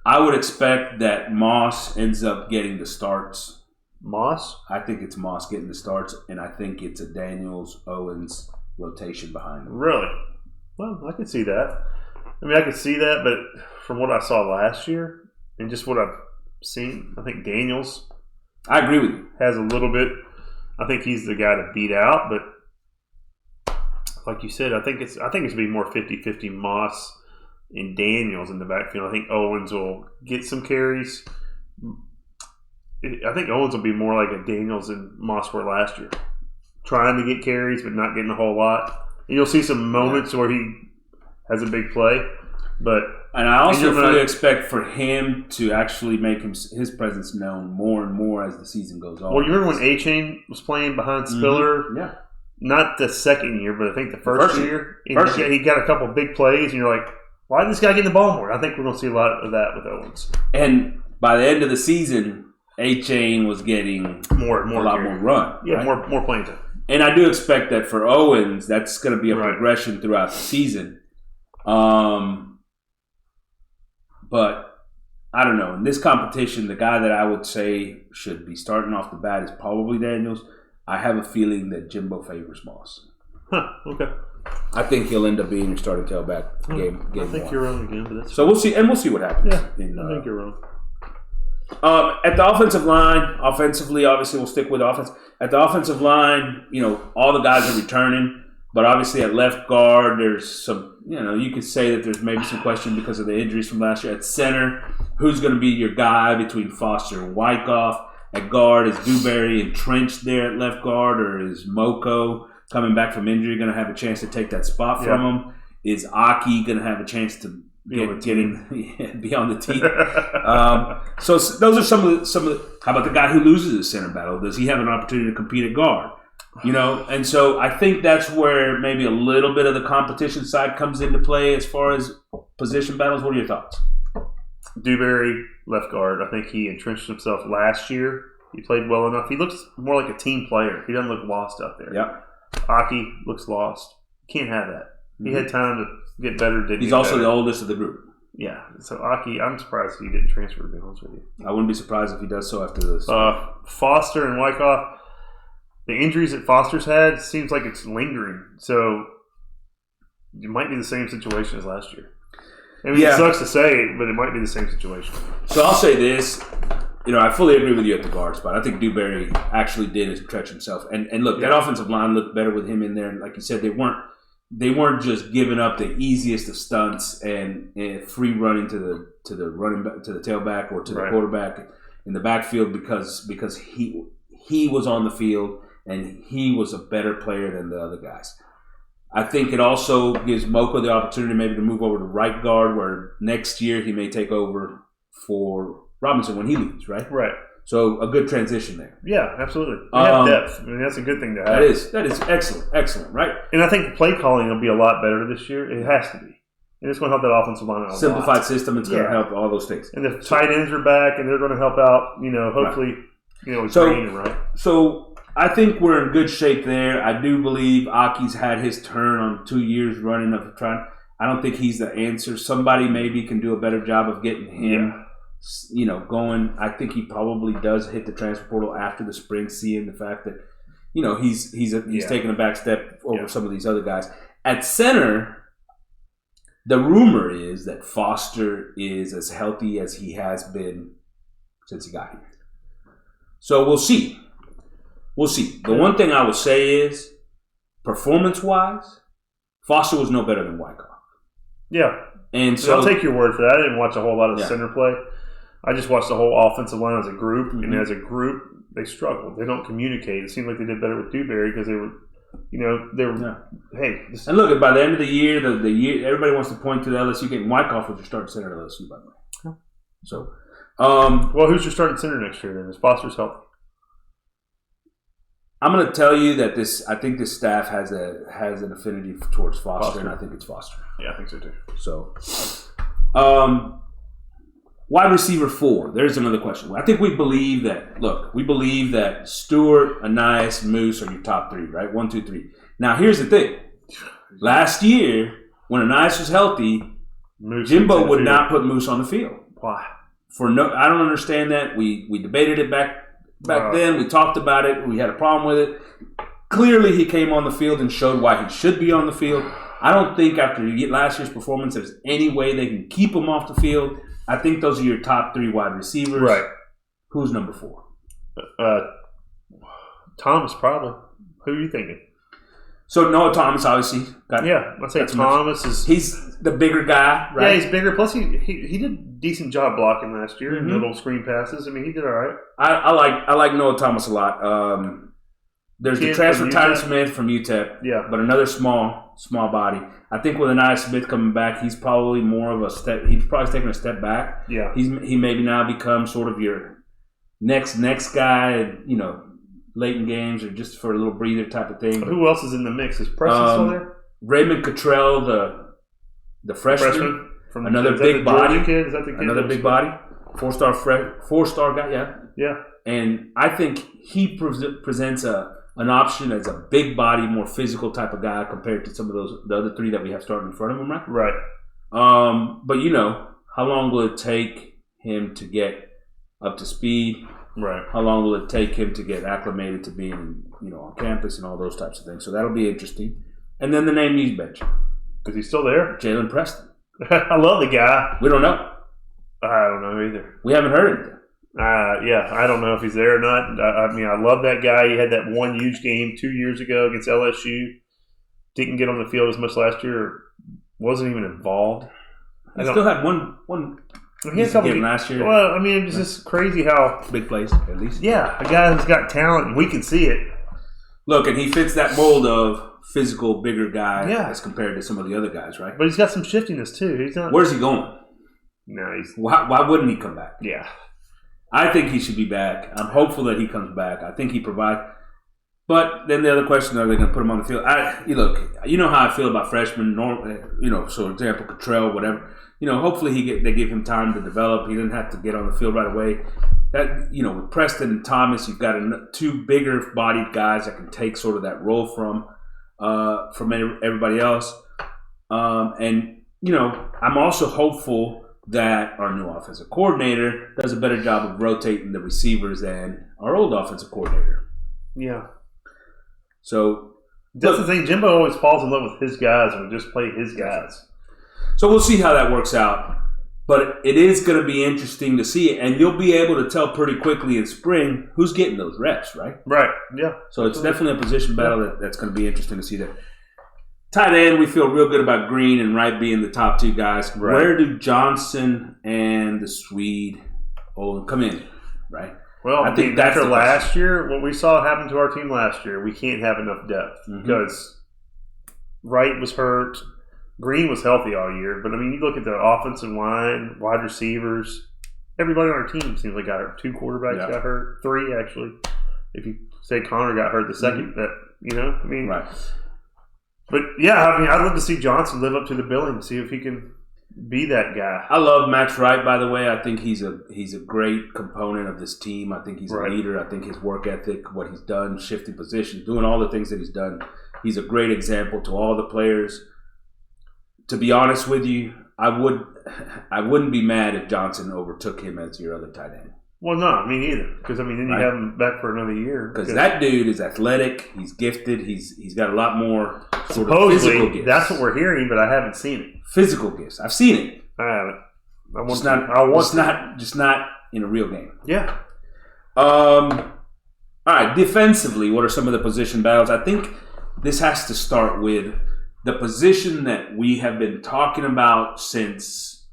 I would expect that Moss ends up getting the starts. Moss? I think it's Moss getting the starts, and I think it's a Daniels-Owens rotation behind him. Really? Well, I could see that. I mean, I could see that, but from what I saw last year and just what I've seen, I think Daniels, I agree with you, has a little bit. I think he's the guy to beat out, but like you said, I think it's going to be more 50-50 Moss and Daniels in the backfield. I think Owens will get some carries. I think Owens will be more like a Daniels and Moss were last year, trying to get carries but not getting a whole lot. And you'll see some moments where he has a big play, and I also fully expect for him to actually make his presence known more and more as the season goes on. Well, you remember when A-Chain was playing behind Spiller? Mm-hmm. Yeah. Not the second year, but I think the first year. He got a couple of big plays, and you're like, why did this guy get the ball more? I think we're going to see a lot of that with Owens. And by the end of the season, A-Chain was getting a lot more run. Yeah, right? more playing time. And I do expect that for Owens, that's going to be a progression throughout the season. But I don't know. In this competition, the guy that I would say should be starting off the bat is probably Daniels. I have a feeling that Jimbo favors Moss. Okay. I think he'll end up being your starting tailback game I think you're wrong again, but that's so we'll see, and we'll see what happens. Yeah, I think you're wrong. At the offensive line, offensively, obviously we'll stick with offense. At the offensive line, all the guys are returning, but obviously at left guard, there's some, you could say that there's maybe some question because of the injuries from last year. At center, who's going to be your guy between Foster and Wyckoff? At guard, is Dewberry entrenched there at left guard, or is Moko coming back from injury going to have a chance to take that spot from him? Is Aki going to have a chance to be on the team? So those are some of the. How about the guy who loses the center battle? Does he have an opportunity to compete at guard? And so I think that's where maybe a little bit of the competition side comes into play as far as position battles. What are your thoughts? Dewberry, left guard. I think he entrenched himself last year. He played well enough. He looks more like a team player. He doesn't look lost out there. Yep. Aki looks lost. Can't have that. He had time to get better. He's also the oldest of the group. Yeah. So Aki, I'm surprised he didn't transfer, to be honest with you. I wouldn't be surprised if he does so after this. Foster and Wyckoff, the injuries that Foster's had seems like it's lingering. So it might be the same situation as last year. I mean, it sucks to say it, but it might be the same situation. So I'll say this. I fully agree with you at the guard spot. I think Dewberry actually did stretch himself. And look, that offensive line looked better with him in there. And like you said, they weren't just giving up the easiest of stunts and free running to the running back, to the tailback or to the quarterback in the backfield because he was on the field and he was a better player than the other guys. I think it also gives Moko the opportunity maybe to move over to right guard, where next year he may take over for Robinson when he leaves, right? Right. So a good transition there. Yeah, absolutely. You have depth. I mean, that's a good thing to have. That is excellent, right? And I think play calling will be a lot better this year. It has to be. And it's going to help that offensive line out a lot. Simplified system, it's going to help all those things. And the tight ends are back, and they're going to help out, hopefully, Green, right? So I think we're in good shape there. I do believe Aki's had his turn on 2 years running of trying. I don't think he's the answer. Somebody maybe can do a better job of getting him, going. I think he probably does hit the transfer portal after the spring, seeing the fact that, he's taking a back step over some of these other guys. At center, the rumor is that Foster is as healthy as he has been since he got here. So we'll see. We'll see. The one thing I will say is, performance-wise, Foster was no better than Wyckoff. Yeah. And so I'll take your word for that. I didn't watch a whole lot of center play. I just watched the whole offensive line as a group, and as a group, they struggled. They don't communicate. It seemed like they did better with Dewberry because they were, hey. And look, by the end of the year, the year everybody wants to point to the LSU game. Wyckoff was your starting center at LSU, by the way. Yeah. So, well, who's your starting center next year then? Is Foster's healthy? I'm going to tell you that I think this staff has an affinity towards Foster, and I think it's Foster. Yeah, I think so too. So, wide receiver 4. There's another question. I think we believe that Stewart, Anais, Moose are your top 3, right? 1, 2, 3. Now, here's the thing. Last year, when Anais was healthy, Jimbo would not put Moose on the field. Why? I don't understand that. We debated it back then. We talked about it. We had a problem with it. Clearly, he came on the field and showed why he should be on the field. I don't think after you get last year's performance, there's any way they can keep him off the field. I think those are your top 3 wide receivers. Right. Who's number 4? Thomas, probably. Who are you thinking? So Noah Thomas, obviously. I'd say Thomas is... He's the bigger guy, right? Yeah, he's bigger. Plus, he did a decent job blocking last year. Little screen passes. I mean, he did all right. I like Noah Thomas a lot. There's the transfer Tyler Smith from UTEP. Yeah. But another small body. I think with Anaya Smith coming back, he's probably more of a step. He's probably taking a step back. Yeah. He maybe now becomes sort of your next guy, late in games or just for a little breather type of thing. Who else is in the mix? Is Preston still there? Raymond Cottrell, the freshman from another big body. Kid? Is that the kid? Another big body. Four-star guy, yeah. Yeah. And I think he presents an option as a big body, more physical type of guy compared to some of the other three that we have starting in front of him, right? Right. But how long will it take him to get up to speed? Right. How long will it take him to get acclimated to being, on campus and all those types of things? So that'll be interesting. And then the name needs mention. Is he still there? Jalen Preston. I love the guy. We don't know. I don't know either. We haven't heard anything. I don't know if he's there or not. I love that guy. He had that one huge game 2 years ago against LSU. Didn't get on the field as much last year. Or wasn't even involved. He still had one he had a couple game last year. Well, it's just crazy how big plays at least. Yeah, a guy who's got talent, and we can see it. Look, and he fits that mold of physical, bigger guy as compared to some of the other guys, right? But he's got some shiftiness too. He's not. Where's he going? No, he's. Why wouldn't he come back? Yeah. I think he should be back. I'm hopeful that he comes back. I think he provides. But then the other question, are they going to put him on the field? Look, you know how I feel about freshmen. So, for example, Cottrell, whatever. Hopefully they give him time to develop. He doesn't have to get on the field right away. That with Preston and Thomas, you've got two bigger-bodied guys that can take sort of that role from everybody else. I'm also hopeful that our new offensive coordinator does a better job of rotating the receivers than our old offensive coordinator. Yeah. So that's the thing. Jimbo always falls in love with his guys and just play his guys. So we'll see how that works out. But it is going to be interesting to see it. And you'll be able to tell pretty quickly in spring who's getting those reps, right? Right, yeah. So it's definitely a position battle that's going to be interesting to see that. Tight end, we feel real good about Green and Wright being the top two guys. Right. Where do Johnson and the Swede come in, right? Well, I think after last year, what we saw happen to our team last year, we can't have enough depth because Wright was hurt. Green was healthy all year. But, you look at the offensive line, wide receivers, everybody on our team seems like got hurt. 2 quarterbacks got hurt. 3, actually. If you say Connor got hurt the second, Right. But, I'd love to see Johnson live up to the billing, see if he can be that guy. I love Max Wright, by the way. I think he's a great component of this team. I think he's a leader. I think his work ethic, what he's done, shifting positions, doing all the things that he's done, he's a great example to all the players. To be honest with you, I wouldn't be mad if Johnson overtook him as your other tight end. Well, no, me neither. Because, then you have him back for another year. Because that dude is athletic. He's gifted. He's got a lot more sort of physical gifts. That's what we're hearing, but I haven't seen it. Physical gifts. I've seen it. I haven't. Just not in a real game. Yeah. All right. Defensively, what are some of the position battles? I think this has to start with the position that we have been talking about since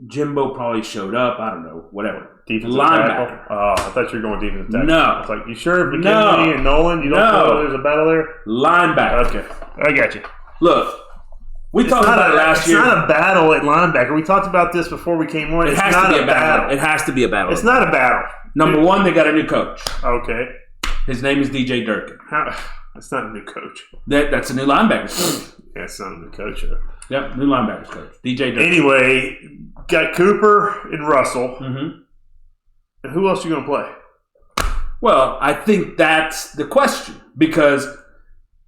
Jimbo probably showed up. I don't know, whatever. Defensive linebacker. Tackle? Oh, I thought you were going defensive tackle. No. I was like, you sure McKinley and Nolan? You don't know there's a battle there? Linebacker. Okay. I got you. Look, we talked about it last year. It's not a battle at linebacker. We talked about this before we came on. It has to be a battle. It has to be a battle. It's not a battle. Number one, they got a new coach. Okay. His name is DJ Durkin. That's not a new coach. That's a new linebackers coach. That's not a new coach. Yep, new linebackers coach. DJ Durkin. Anyway, got Cooper and Russell. Mm-hmm. And who else are you going to play? Well, I think that's the question because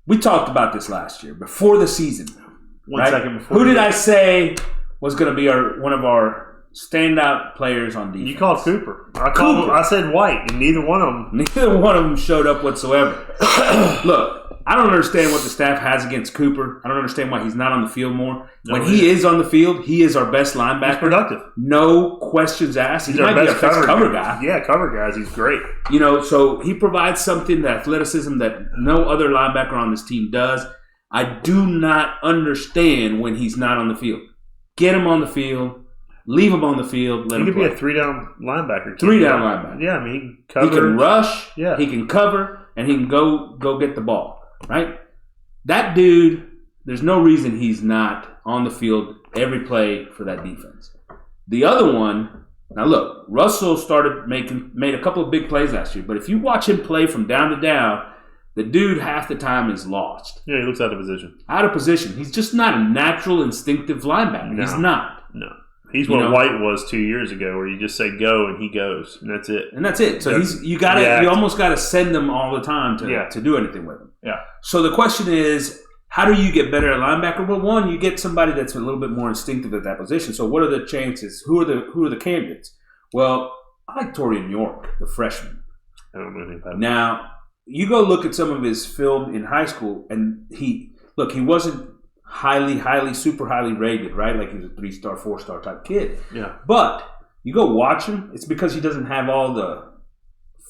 we talked about this last year before the season. One second before. Who did I say was going to be one of our standout players on defense? You called Cooper. I said White, and neither one of them showed up whatsoever. Look, I don't understand what the staff has against Cooper. I don't understand why he's not on the field more. When he is on the field, he is our best linebacker. He's productive. No questions asked. He's our best cover guy. Yeah, cover guys. He's great. So he provides something, the athleticism that no other linebacker on this team does. I do not understand when he's not on the field. Get him on the field. Leave him on the field. Let him play. He could be a 3-down linebacker. 3-down linebacker. Yeah, I mean, he can cover. He can rush. Yeah. He can cover, and he can go get the ball. Right? That dude, there's no reason he's not on the field every play for that defense. The other one, now look, Russell made a couple of big plays last year, but if you watch him play from down to down, the dude half the time is lost. Yeah, he looks out of position. Out of position. He's just not a natural, instinctive linebacker. No. He's not. No. He's what White was 2 years ago, where you just say go and he goes, and that's it. So you almost gotta send him all the time to do anything with him. Yeah. So the question is, how do you get better at linebacker? Well, one, you get somebody that's a little bit more instinctive at that position. So what are the chances? Who are the candidates? Well, I like Torian York, the freshman. I don't know anything about him. Now, you go look at some of his film in high school, and he wasn't super highly rated, right? Like he was a 3-star, 4-star type kid. Yeah. But you go watch him, it's because he doesn't have all the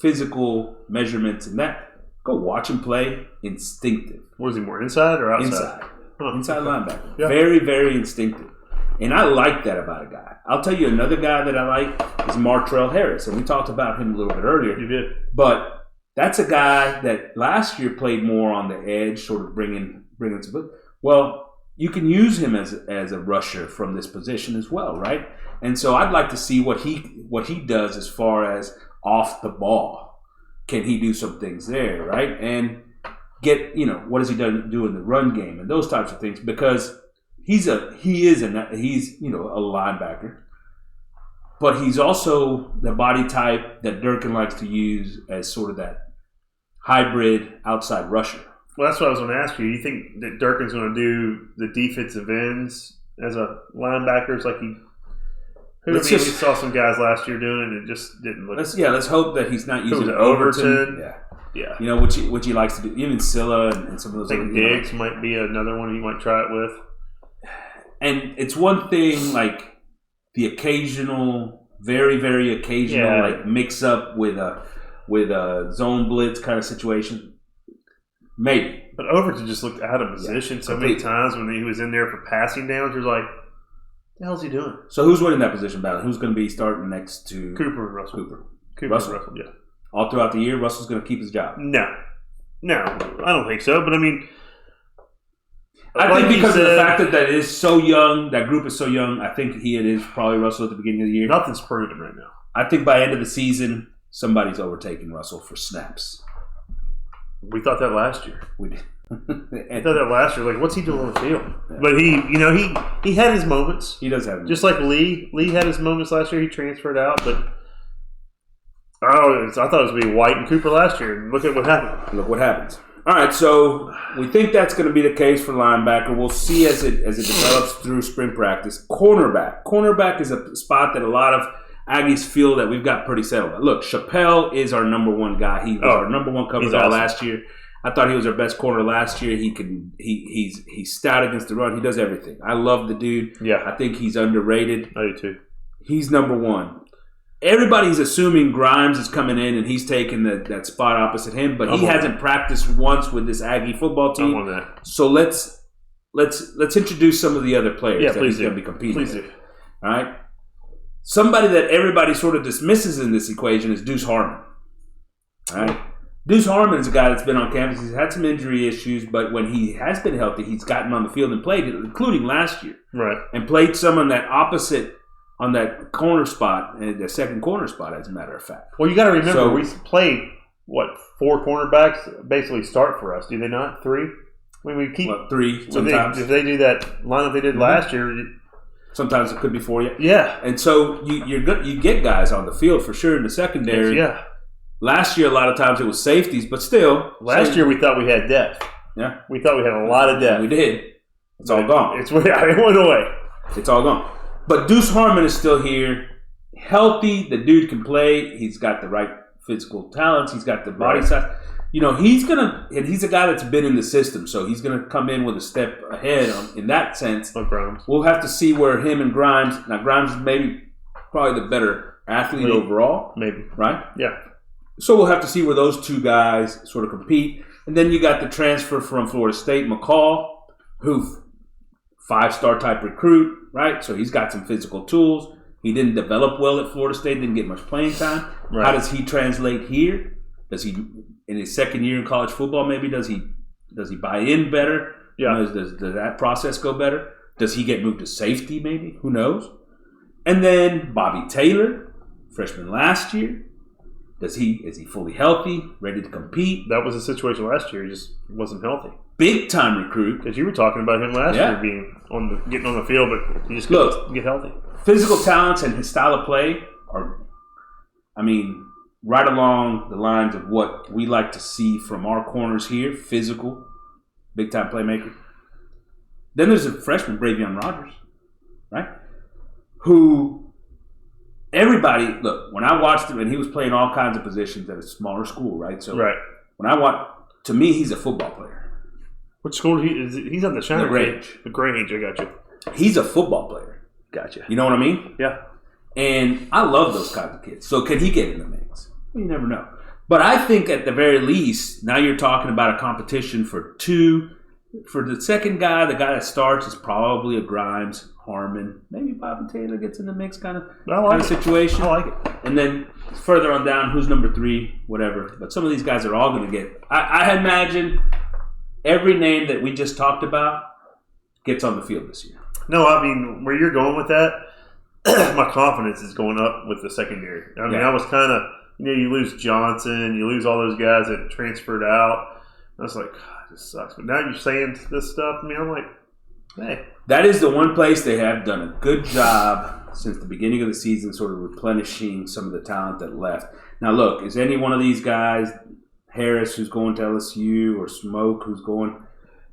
physical measurements and that. Go watch him play. Instinctive. Was he more inside or outside? Inside. Huh. Inside linebacker. Yeah. Very, very instinctive. And I like that about a guy. I'll tell you another guy that I like is Martrell Harris. And we talked about him a little bit earlier. You did. But that's a guy that last year played more on the edge, sort of bringing some. Well, you can use him as a rusher from this position as well, right? And so I'd like to see what he does as far as off the ball. Can he do some things there, right? And get, what does he do in the run game and those types of things, because he's a linebacker, but he's also the body type that Durkin likes to use as sort of that hybrid outside rusher. Well, that's what I was going to ask you. You think that Durkin's going to do the defensive ends as a linebacker? Like we saw some guys last year doing it, and it just didn't look. Let's hope that he's not using Overton. Yeah. Which he likes to do. Even Scylla and some of those. I think Diggs might be another one he might try it with. And it's one thing like the occasional, very very occasional, like mix up with a zone blitz kind of situation. Maybe. But Overton just looked out of position so many times when he was in there for passing downs. You're like, what the hell's he doing? So who's winning that position battle? Who's going to be starting next to Cooper and Russell? Cooper Russell? And Russell, yeah. All throughout the year, Russell's going to keep his job? No, I don't think so. But I mean, I think because of the fact that it is so young, that group is so young, I think it is probably Russell at the beginning of the year. Nothing's proven right now. I think by end of the season, somebody's overtaking Russell for snaps. We thought that last year. We did. I thought that last year. Like, what's he doing on the field? Yeah. But he had his moments. He does have just like Lee. Lee had his moments last year. He transferred out, but I thought it was going to be White and Cooper last year. And look at what happened. Look what happens. All right, so we think that's going to be the case for linebacker. We'll see as it develops through spring practice. Cornerback is a spot that a lot of Aggies feel that we've got pretty settled. Look, Chappelle is our number one guy. He was our number one cover guy last year. I thought he was our best corner last year. He's stout against the run. He does everything. I love the dude. Yeah. I think he's underrated. I do too. He's number one. Everybody's assuming Grimes is coming in and he's taking that spot opposite him, but he hasn't practiced once with this Aggie football team. I'm on that. So let's introduce some of the other players that he's going to be competing with. Please do. All right. Somebody that everybody sort of dismisses in this equation is Deuce Harmon. All right. Deuce Harmon is a guy that's been on campus. He's had some injury issues, but when he has been healthy, he's gotten on the field and played, including last year. Right. And played some on that opposite, on that corner spot, the second corner spot, as a matter of fact. Well, you got to remember, we played, 4 cornerbacks basically start for us, do they not? 3? I mean, we keep 3 sometimes. If they do that lineup they did last year. Sometimes it could be 4. Yeah. And so you get guys on the field for sure in the secondary. Yeah. Last year, a lot of times it was safeties, but still. Last year, we thought we had depth. Yeah. We thought we had a lot of depth. We did. It's all gone. It went away. It's all gone. But Deuce Harmon is still here. Healthy. The dude can play. He's got the right physical talents. He's got the body size. he's a guy that's been in the system, so he's gonna come in with a step ahead in that sense. Grimes. We'll have to see where him and Grimes. Now Grimes is probably the better athlete overall, maybe, right? Yeah. So we'll have to see where those two guys sort of compete, and then you got the transfer from Florida State, McCall, who 5-star type recruit, right? So he's got some physical tools. He didn't develop well at Florida State, didn't get much playing time. Right. How does he translate here? Does he, in his second year in college football, maybe does he buy in better? Yeah. Does that process go better? Does he get moved to safety maybe? Who knows? And then Bobby Taylor, freshman last year. Is he fully healthy, ready to compete? That was the situation last year. He just wasn't healthy. Big time recruit. Because you were talking about him last year being getting on the field, but he just couldn't get healthy. Physical talents and his style of play are, right along the lines of what we like to see from our corners here. Physical, big time playmaker. Then there's a freshman, Bravion Rogers, right? Who everybody, look, when I watched him, and he was playing all kinds of positions at a smaller school, right? So when I watch, to me, he's a football player. Which school he's on the Shiner? The Grange. The Grange, I got you. He's a football player. Gotcha. You know what I mean? Yeah. And I love those kinds of kids. So can he get in the mix? You never know. But I think at the very least, now you're talking about a competition for two. For the second guy, the guy that starts is probably a Grimes, Harmon. Maybe Bobby Taylor gets in the mix kind of situation. I like it. And then further on down, who's number 3, whatever. But some of these guys are all going to get. I imagine every name that we just talked about gets on the field this year. No, where you're going with that, my confidence is going up with the secondary. I was kind of, you lose Johnson, you lose all those guys that transferred out. I was like, God, this sucks. But now you're saying this stuff. I'm like, hey. That is the one place they have done a good job since the beginning of the season, sort of replenishing some of the talent that left. Now, look, is any one of these guys, Harris, who's going to LSU, or Smoke, who's going,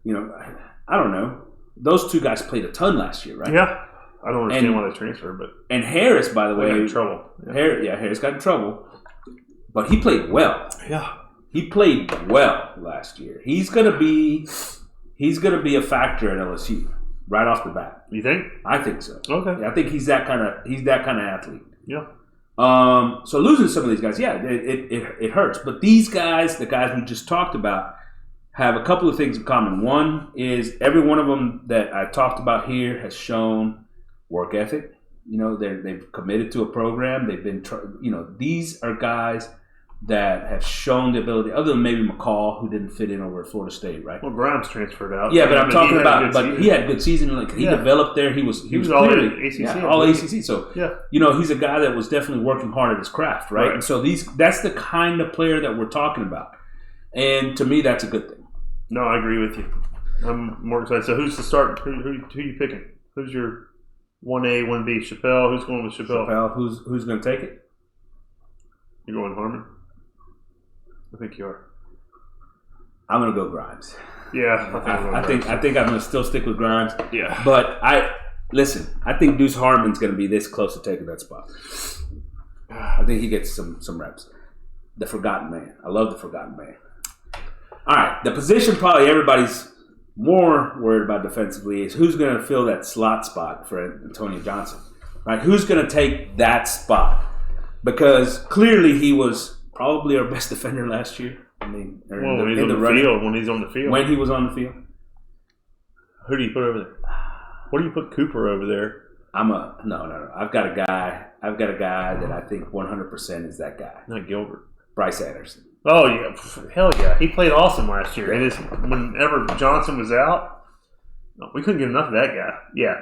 I don't know. Those two guys played a ton last year, right? Yeah. I don't understand why they transferred, but and Harris, by the way, got in trouble. Yeah. Harris got in trouble, but he played well. Yeah, he played well last year. He's gonna be a factor at LSU right off the bat. You think? I think so. Okay. Yeah, I think he's that kind of athlete. Yeah. So losing some of these guys, it hurts. But these guys, the guys we just talked about, have a couple of things in common. One is every one of them that I talked about here has shown work ethic. They've committed to a program. They've been, these are guys that have shown the ability, other than maybe McCall, who didn't fit in over at Florida State, right? Well, Grimes transferred out. Yeah, but I'm talking about, he had a good season. Like he developed there. He was all clearly, ACC. All ACC. So, he's a guy that was definitely working hard at his craft, right? And so that's the kind of player that we're talking about. And to me, that's a good thing. No, I agree with you. I'm more excited. So who's the start? Who are you picking? Who's your 1A, 1B? Chappelle? Who's going with Chappelle? Who's going to take it? You're going Harmon? I think you are. I'm going to go Grimes. Yeah. I think I'm going to still stick with Grimes. Yeah. But I think Deuce Harmon's going to be this close to taking that spot. I think he gets some reps. The forgotten man. I love the forgotten man. All right, the position probably everybody's more worried about defensively is who's going to fill that slot spot for Antonio Johnson, right? Who's going to take that spot? Because clearly he was probably our best defender last year. When he's on the field. When he was on the field. Who do you put over there? What do you put Cooper over there? No. I've got a guy that I think 100% is that guy. Not Gilbert. Bryce Anderson. Oh, yeah. Hell yeah. He played awesome last year. And whenever Johnson was out, we couldn't get enough of that guy. Yeah.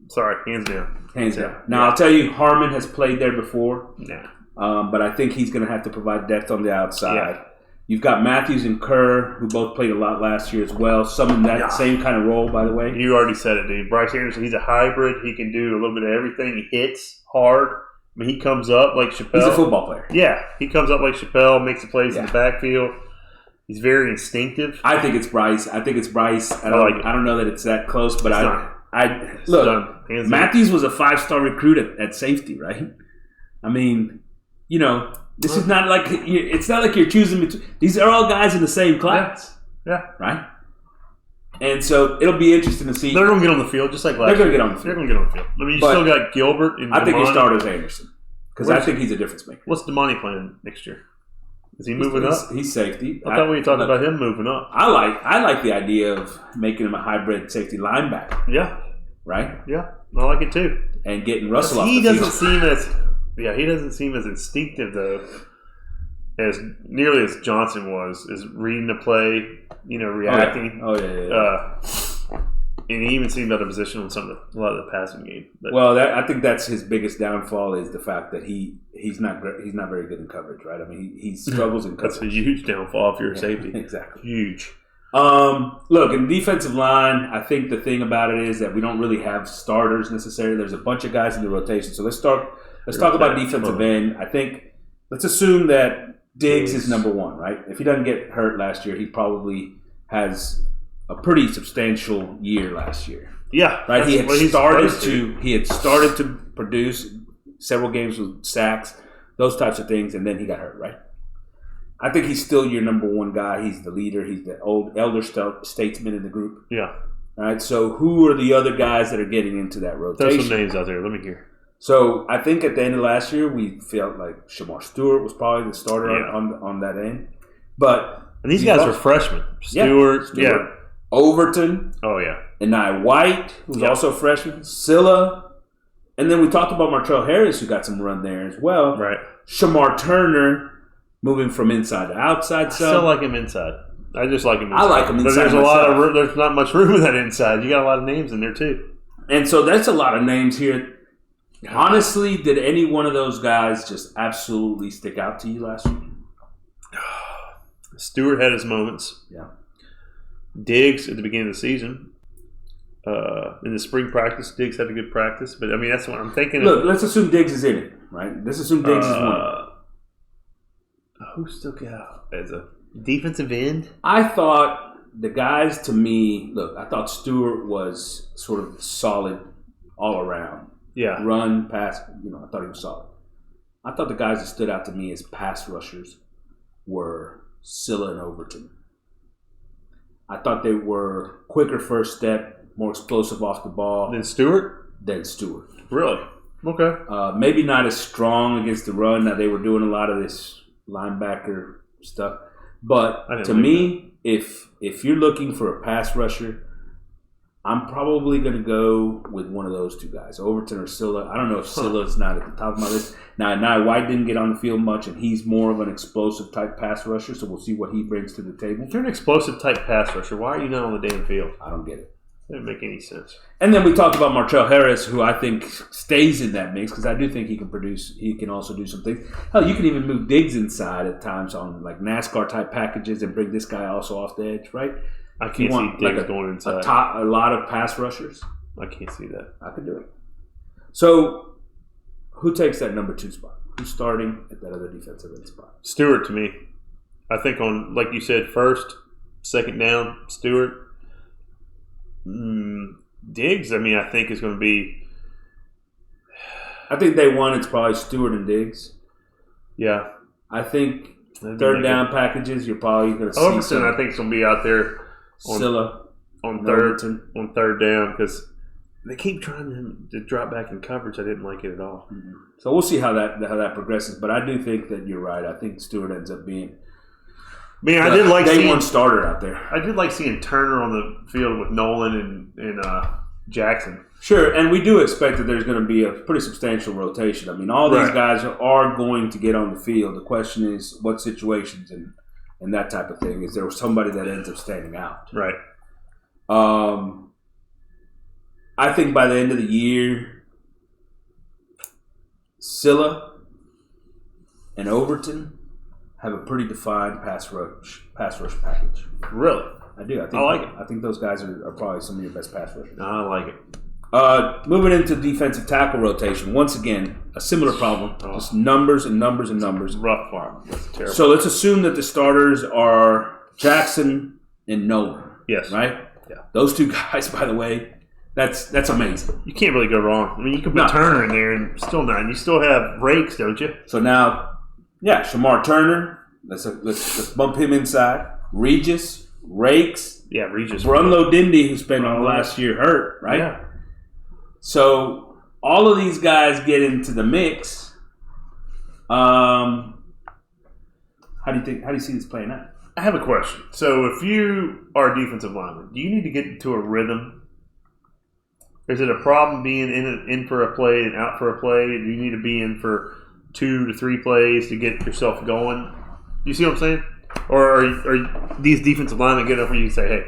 Sorry. Hands down. Now, I'll tell you, Harmon has played there before. Yeah. But I think he's going to have to provide depth on the outside. Yeah. You've got Matthews and Kerr, who both played a lot last year as well. Some in that same kind of role, by the way. You already said it, dude. Bryce Anderson, he's a hybrid. He can do a little bit of everything. He hits hard. He comes up like Chappelle. He's a football player. Yeah. He comes up like Chappelle, makes the plays in the backfield. He's very instinctive. I think it's Bryce. I don't know that it's that close, but Matthews was a 5-star recruit at safety, right? I mean, This is not like it's not like you're choosing between. These are all guys in the same class. Yeah. Right? And so it'll be interesting to see. They're going to get on the field just like last year. They're going to get on the field. They're going to get on the field. I mean, you still got Gilbert and I think your Damani. starter is Anderson. Because I think he's a difference maker. What's Damani playing next year? Is he moving up? He's safety. I thought we were talking about him moving up. I like the idea of making him a hybrid safety linebacker. Yeah. Right? Yeah. I like it too. And getting Russell off the field. He doesn't seem as instinctive though, as nearly as Johnson was, is reading the play, reacting. Oh yeah. And he even seemed out of position on a lot of the passing game. But, I think that's his biggest downfall is the fact that he's not very good in coverage, right? I mean, he struggles in coverage. That's a huge downfall if you're a safety. Exactly. Huge. Look, in the defensive line, I think the thing about it is that we don't really have starters necessarily. There's a bunch of guys in the rotation. So let's talk about defensive end. I think let's assume that Diggs is number one, right? If he doesn't get hurt last year, he probably has a pretty substantial year last year. Yeah. Right? He had started to produce several games with sacks, those types of things, and then he got hurt, right? I think he's still your number one guy. He's the leader. He's the elder statesman in the group. Yeah. All right. So who are the other guys that are getting into that rotation? There's some names out there. Let me hear. So I think at the end of last year, we felt like Shamar Stewart was probably the starter on that end. And these guys are freshmen. Stewart. Overton. Oh, yeah. Anai White, who's also a freshman. Scylla. And then we talked about Martrell Harris, who got some run there as well. Right. Shamar Turner, moving from inside to outside. I still like him inside. I just like him inside. I like him inside. There's not much room in that inside. You got a lot of names in there, too. And so that's a lot of names here. Honestly, did any one of those guys just absolutely stick out to you last year? Stewart had his moments. Yeah. Diggs at the beginning of the season. In the spring practice, Diggs had a good practice. But, I mean, that's what I'm thinking. Look, let's assume Diggs is in it, right? Let's assume Diggs is one. Who stuck out as a defensive end? I thought the guys, to me, I thought Stewart was sort of solid all around. Yeah. Run, pass, I thought he was solid. I thought the guys that stood out to me as pass rushers were Scylla and Overton. I thought they were quicker first step, more explosive off the ball. Than Stewart? Really? Okay. Maybe not as strong against the run. Now, they were doing a lot of this linebacker stuff. But to me, if you're looking for a pass rusher, I'm probably going to go with one of those two guys, Overton or Scylla. I don't know if Scylla's not at the top of my list. Now, White didn't get on the field much, and he's more of an explosive type pass rusher, so we'll see what he brings to the table. If you're an explosive type pass rusher, why are you not on the damn field? I don't get it. That doesn't make any sense. And then we talked about Martrell Harris, who I think stays in that mix because I do think he can produce. He can also do some things. Hell, you can even move Diggs inside at times on like NASCAR type packages and bring this guy also off the edge, right? I can't see Diggs going inside. A lot of pass rushers. I can't see that. I could do it. So, who takes that number 2 spot? Who's starting at that other defensive end spot? Stewart to me. I think on, like you said, first, second down, Stewart. Diggs, I mean, I think is going to be. I think day one, it's probably Stewart and Diggs. Yeah. I think third down packages, you're probably going to see. Overton, I think, is going to be out there. Scylla on third down because they keep trying to drop back in coverage. I didn't like it at all. Mm-hmm. So we'll see how that progresses. But I do think that you're right. I think Stewart ends up being. I did like seeing one starter out there. I did like seeing Turner on the field with Nolan and Jackson. Sure, and we do expect that there's going to be a pretty substantial rotation. I mean, all these guys are going to get on the field. The question is what situations and that type of thing. Is there somebody that ends up standing out? Right. I think by the end of the year, Scylla and Overton have a pretty defined pass rush package. Really? I do. I like it. I think those guys are probably some of your best pass rushers. I like it. Moving into defensive tackle rotation, once again, a similar problem. Just numbers and numbers and numbers. Rough part. That's terrible. So let's assume that the starters are Jackson and Nolan. Yes. Right? Yeah. Those two guys, by the way, that's amazing. You can't really go wrong. I mean, you can put Turner in there and still not. You still have Rakes, don't you? So now Yeah, Shamar Turner. Let's bump him inside. Regis, Rakes. Yeah, Regis. Brunlo Dindy, who spent all last year hurt, right? Yeah. So all of these guys get into the mix. How do you see this playing out? I have a question. So if you are a defensive lineman, do you need to get into a rhythm? Is it a problem being in for a play and out for a play? Do you need to be in for 2 to 3 plays to get yourself going? You see what I'm saying? Or are these defensive linemen good enough where you can say, hey,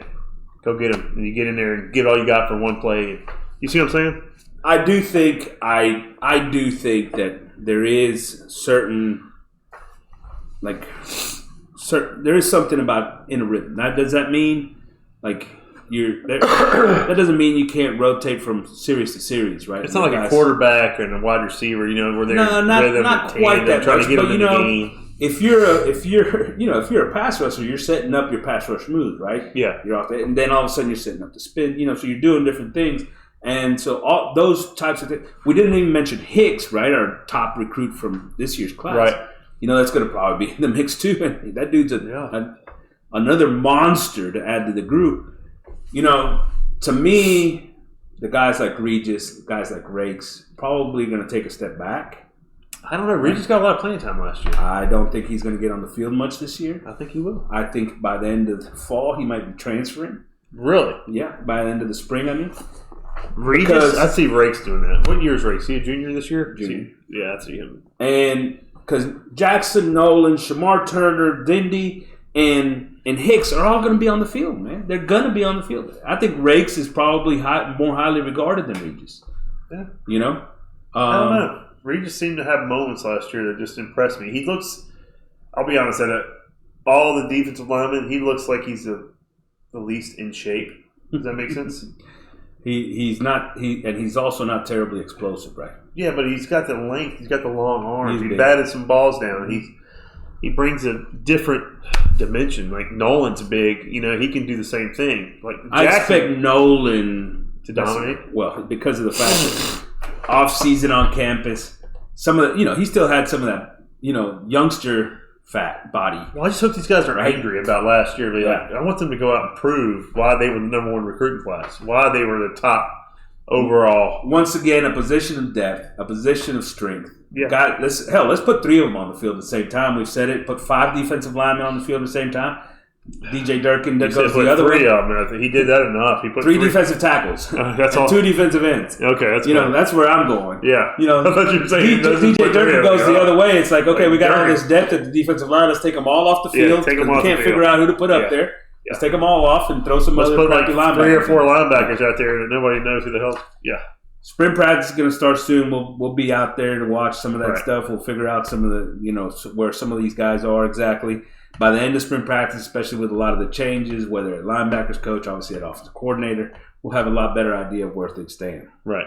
go get them, and you get in there and get all you got for one play? You see what I'm saying? I do think that there is certain there is something about in a rhythm. Now, does that mean that doesn't mean you can't rotate from series to series, right? It's not like a quarterback and a wide receiver, where they're not quite that trying much, to get but them in the game. If you're a pass rusher, you're setting up your pass rush moves, right? Yeah, you're off there, and then all of a sudden you're setting up the spin. So you're doing different things, and so all those types of things. We didn't even mention Hicks, right? Our top recruit from this year's class, right? That's going to probably be in the mix too. That dude's another monster to add to the group. To me, the guys like Regis, guys like Rakes, probably going to take a step back. I don't know. Regis got a lot of playing time last year. I don't think he's going to get on the field much this year. I think he will. I think by the end of the fall, he might be transferring. Really? Yeah, by the end of the spring, I mean. Regis, I see Rakes doing that. What year is Rakes? Is he a junior this year? Junior. Yeah, I see him. And because Jackson, Nolan, Shamar Turner, Dindy, and Hicks are all going to be on the field, man. They're going to be on the field. I think Rakes is probably more highly regarded than Regis. Yeah. I don't know. Regis seemed to have moments last year that just impressed me. He looks, I'll be honest, all the defensive linemen, he looks like he's the least in shape. Does that make sense? He's not, and he's also not terribly explosive, right? Yeah, but he's got the length. He's got the long arms. He big. batted some balls down. He brings a different dimension. Like Nolan's big. He can do the same thing. Like Jackson, I expect Nolan to dominate. Well, because of the fact that off season on campus, some of the, he still had some of that, youngster fat body. Well, I just hope these guys are angry about last year. I want them to go out and prove why they were the number one recruiting class, why they were the top overall. Once again, a position of depth, a position of strength. Yeah. Let's put 3 of them on the field at the same time. We've said it. Put 5 defensive linemen on the field at the same time. DJ Durkin goes the other way. 3 of them. I think he did that enough. He put 3 defensive tackles. That's and all. 2 defensive ends. Okay, that's that's where I'm going. Yeah. I thought you were saying DJ Durkin goes the other way. It's like, okay, we got all this depth at the defensive line. Let's take them all off the field. Take them we off can't figure out who to put up there. Yeah. Let's take them all off and throw some other crappy linebackers. 3 or 4 linebackers out there that nobody knows who the hell. Yeah. Sprint practice is going to start soon. We'll be out there to watch some of that stuff. We'll figure out some of the, where some of these guys are exactly. By the end of sprint practice, especially with a lot of the changes, whether at linebackers coach, obviously at offensive coordinator, we'll have a lot better idea of where things stand. Right.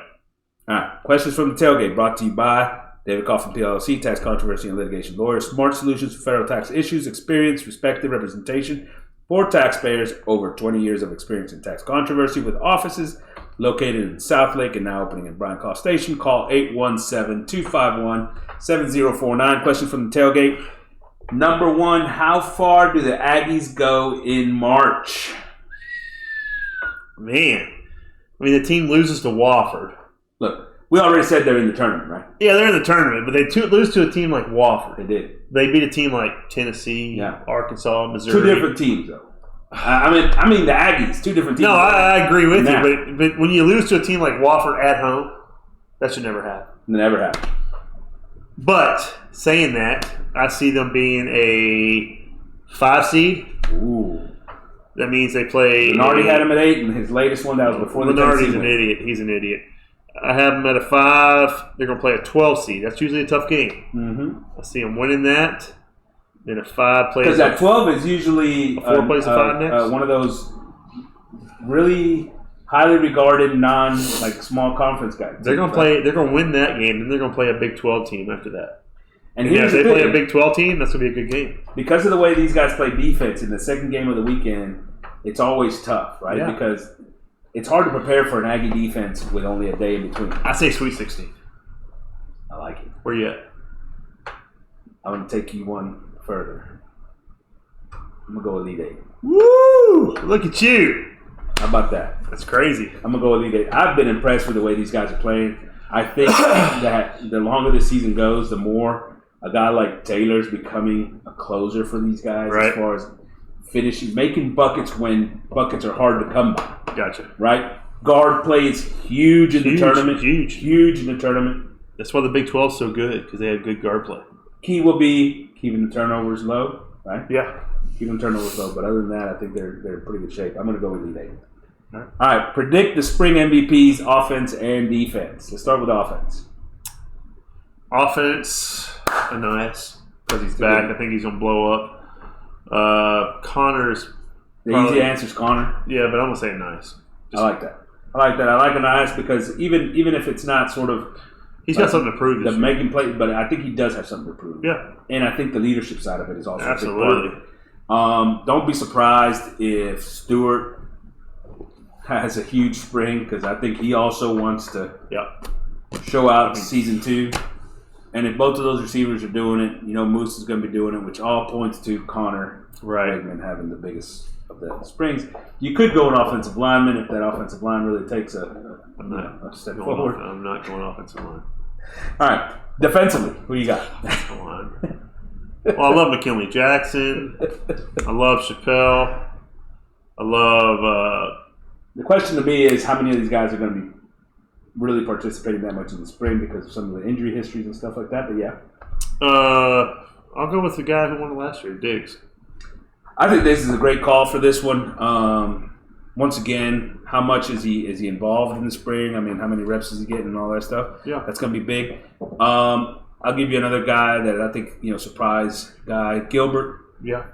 All right. Questions from the tailgate brought to you by David Coffin, PLLC, Tax Controversy and Litigation Lawyer. Smart solutions for federal tax issues, experience, respected representation for taxpayers, over 20 years of experience in tax controversy with offices located in Southlake and now opening in Bryan College Station. Call 817-251-7049. Question from the tailgate. Number 1, how far do the Aggies go in March? Man. The team loses to Wofford. Look, we already said they're in the tournament, right? Yeah, they're in the tournament, but they lose to a team like Wofford. They did. They beat a team like Tennessee, Arkansas, Missouri. 2 different teams, though. I mean the Aggies, 2 different teams. No, I agree with you, but when you lose to a team like Wofford at home, that should never happen. Never happen. But saying that, I see them being a 5 seed. Ooh. That means they play. Lenardi had him at 8, and his latest one that was before the Lenardi's an idiot. He's an idiot. I have them at a 5. They're going to play a 12 seed. That's usually a tough game. Mm-hmm. I see them winning that. Then a 5 plays. Because that 12 is usually 4 plays a 5 next. One of those really highly regarded small conference guys. They're going to play. They're going to win that game, and they're going to play a Big 12 team after that. And if they play a Big 12 team, that's going to be a good game. Because of the way these guys play defense in the second game of the weekend, it's always tough, right? Yeah. Because it's hard to prepare for an Aggie defense with only a day in between. I say Sweet 16. I like it. Where you at? I'm going to take you one further. I'm going to go Elite 8. Woo! Look at you. How about that? That's crazy. I'm going to go Elite 8. I've been impressed with the way these guys are playing. I think that the longer the season goes, the more a guy like Taylor's becoming a closer for these guys as far as finishing, making buckets when buckets are hard to come by. Gotcha. Right? Guard play is huge in the tournament. Huge in the tournament. That's why the Big 12 is so good, because they have good guard play. Key will be keeping the turnovers low, right? Yeah. Keeping the turnovers low. But other than that, I think they're in pretty good shape. I'm going to go with Elite 8. All right. Predict the spring MVPs, offense and defense. Let's start with offense. Offense, Anais, because he's back. I think he's going to blow up. Connor's the easy answer is Connor. Yeah, but I'm going to say Anais. I like that. I like Anais because even if it's not sort of he's got something to prove. The making play, but I think he does have something to prove. Yeah, and I think the leadership side of it is also absolutely. A big part of it. Don't be surprised if Stewart has a huge spring because I think he also wants to show out season 2. And if both of those receivers are doing it, Moose is going to be doing it, which all points to Connor Bregman having the biggest of the springs. You could go an offensive lineman if that offensive line really takes a step forward. I'm not going offensive line. All right. Defensively, who you got? Come on. Well, I love McKinley Jackson. I love Chappelle. I love... the question to me is how many of these guys are going to be really participating that much in the spring because of some of the injury histories and stuff like that, but yeah. I'll go with the guy who won last year, Diggs. I think this is a great call for this one. Once again, how much is he involved in the spring? I mean, how many reps is he getting and all that stuff? Yeah. That's going to be big. I'll give you another guy that I think, surprise guy, Gilbert. Yeah.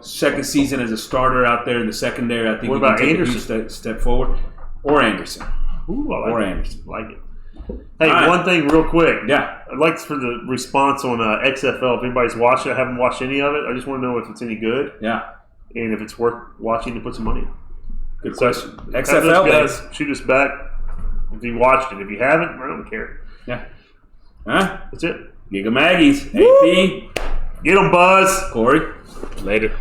Second season as a starter out there in the secondary. I think what about Anderson? Step forward. Or Anderson. Ooh, I like Anderson. Like it. Hey, one thing real quick. Yeah. I'd like for the response on XFL. If anybody's watching, I haven't watched any of it. I just want to know if it's any good. Yeah. And if it's worth watching to put some money in. Good question. XFL guys, shoot us back if you watched it. If you haven't, I don't care. Yeah. Huh? That's it. Giga Maggies. AP. Get them, Buzz. Corey. Later.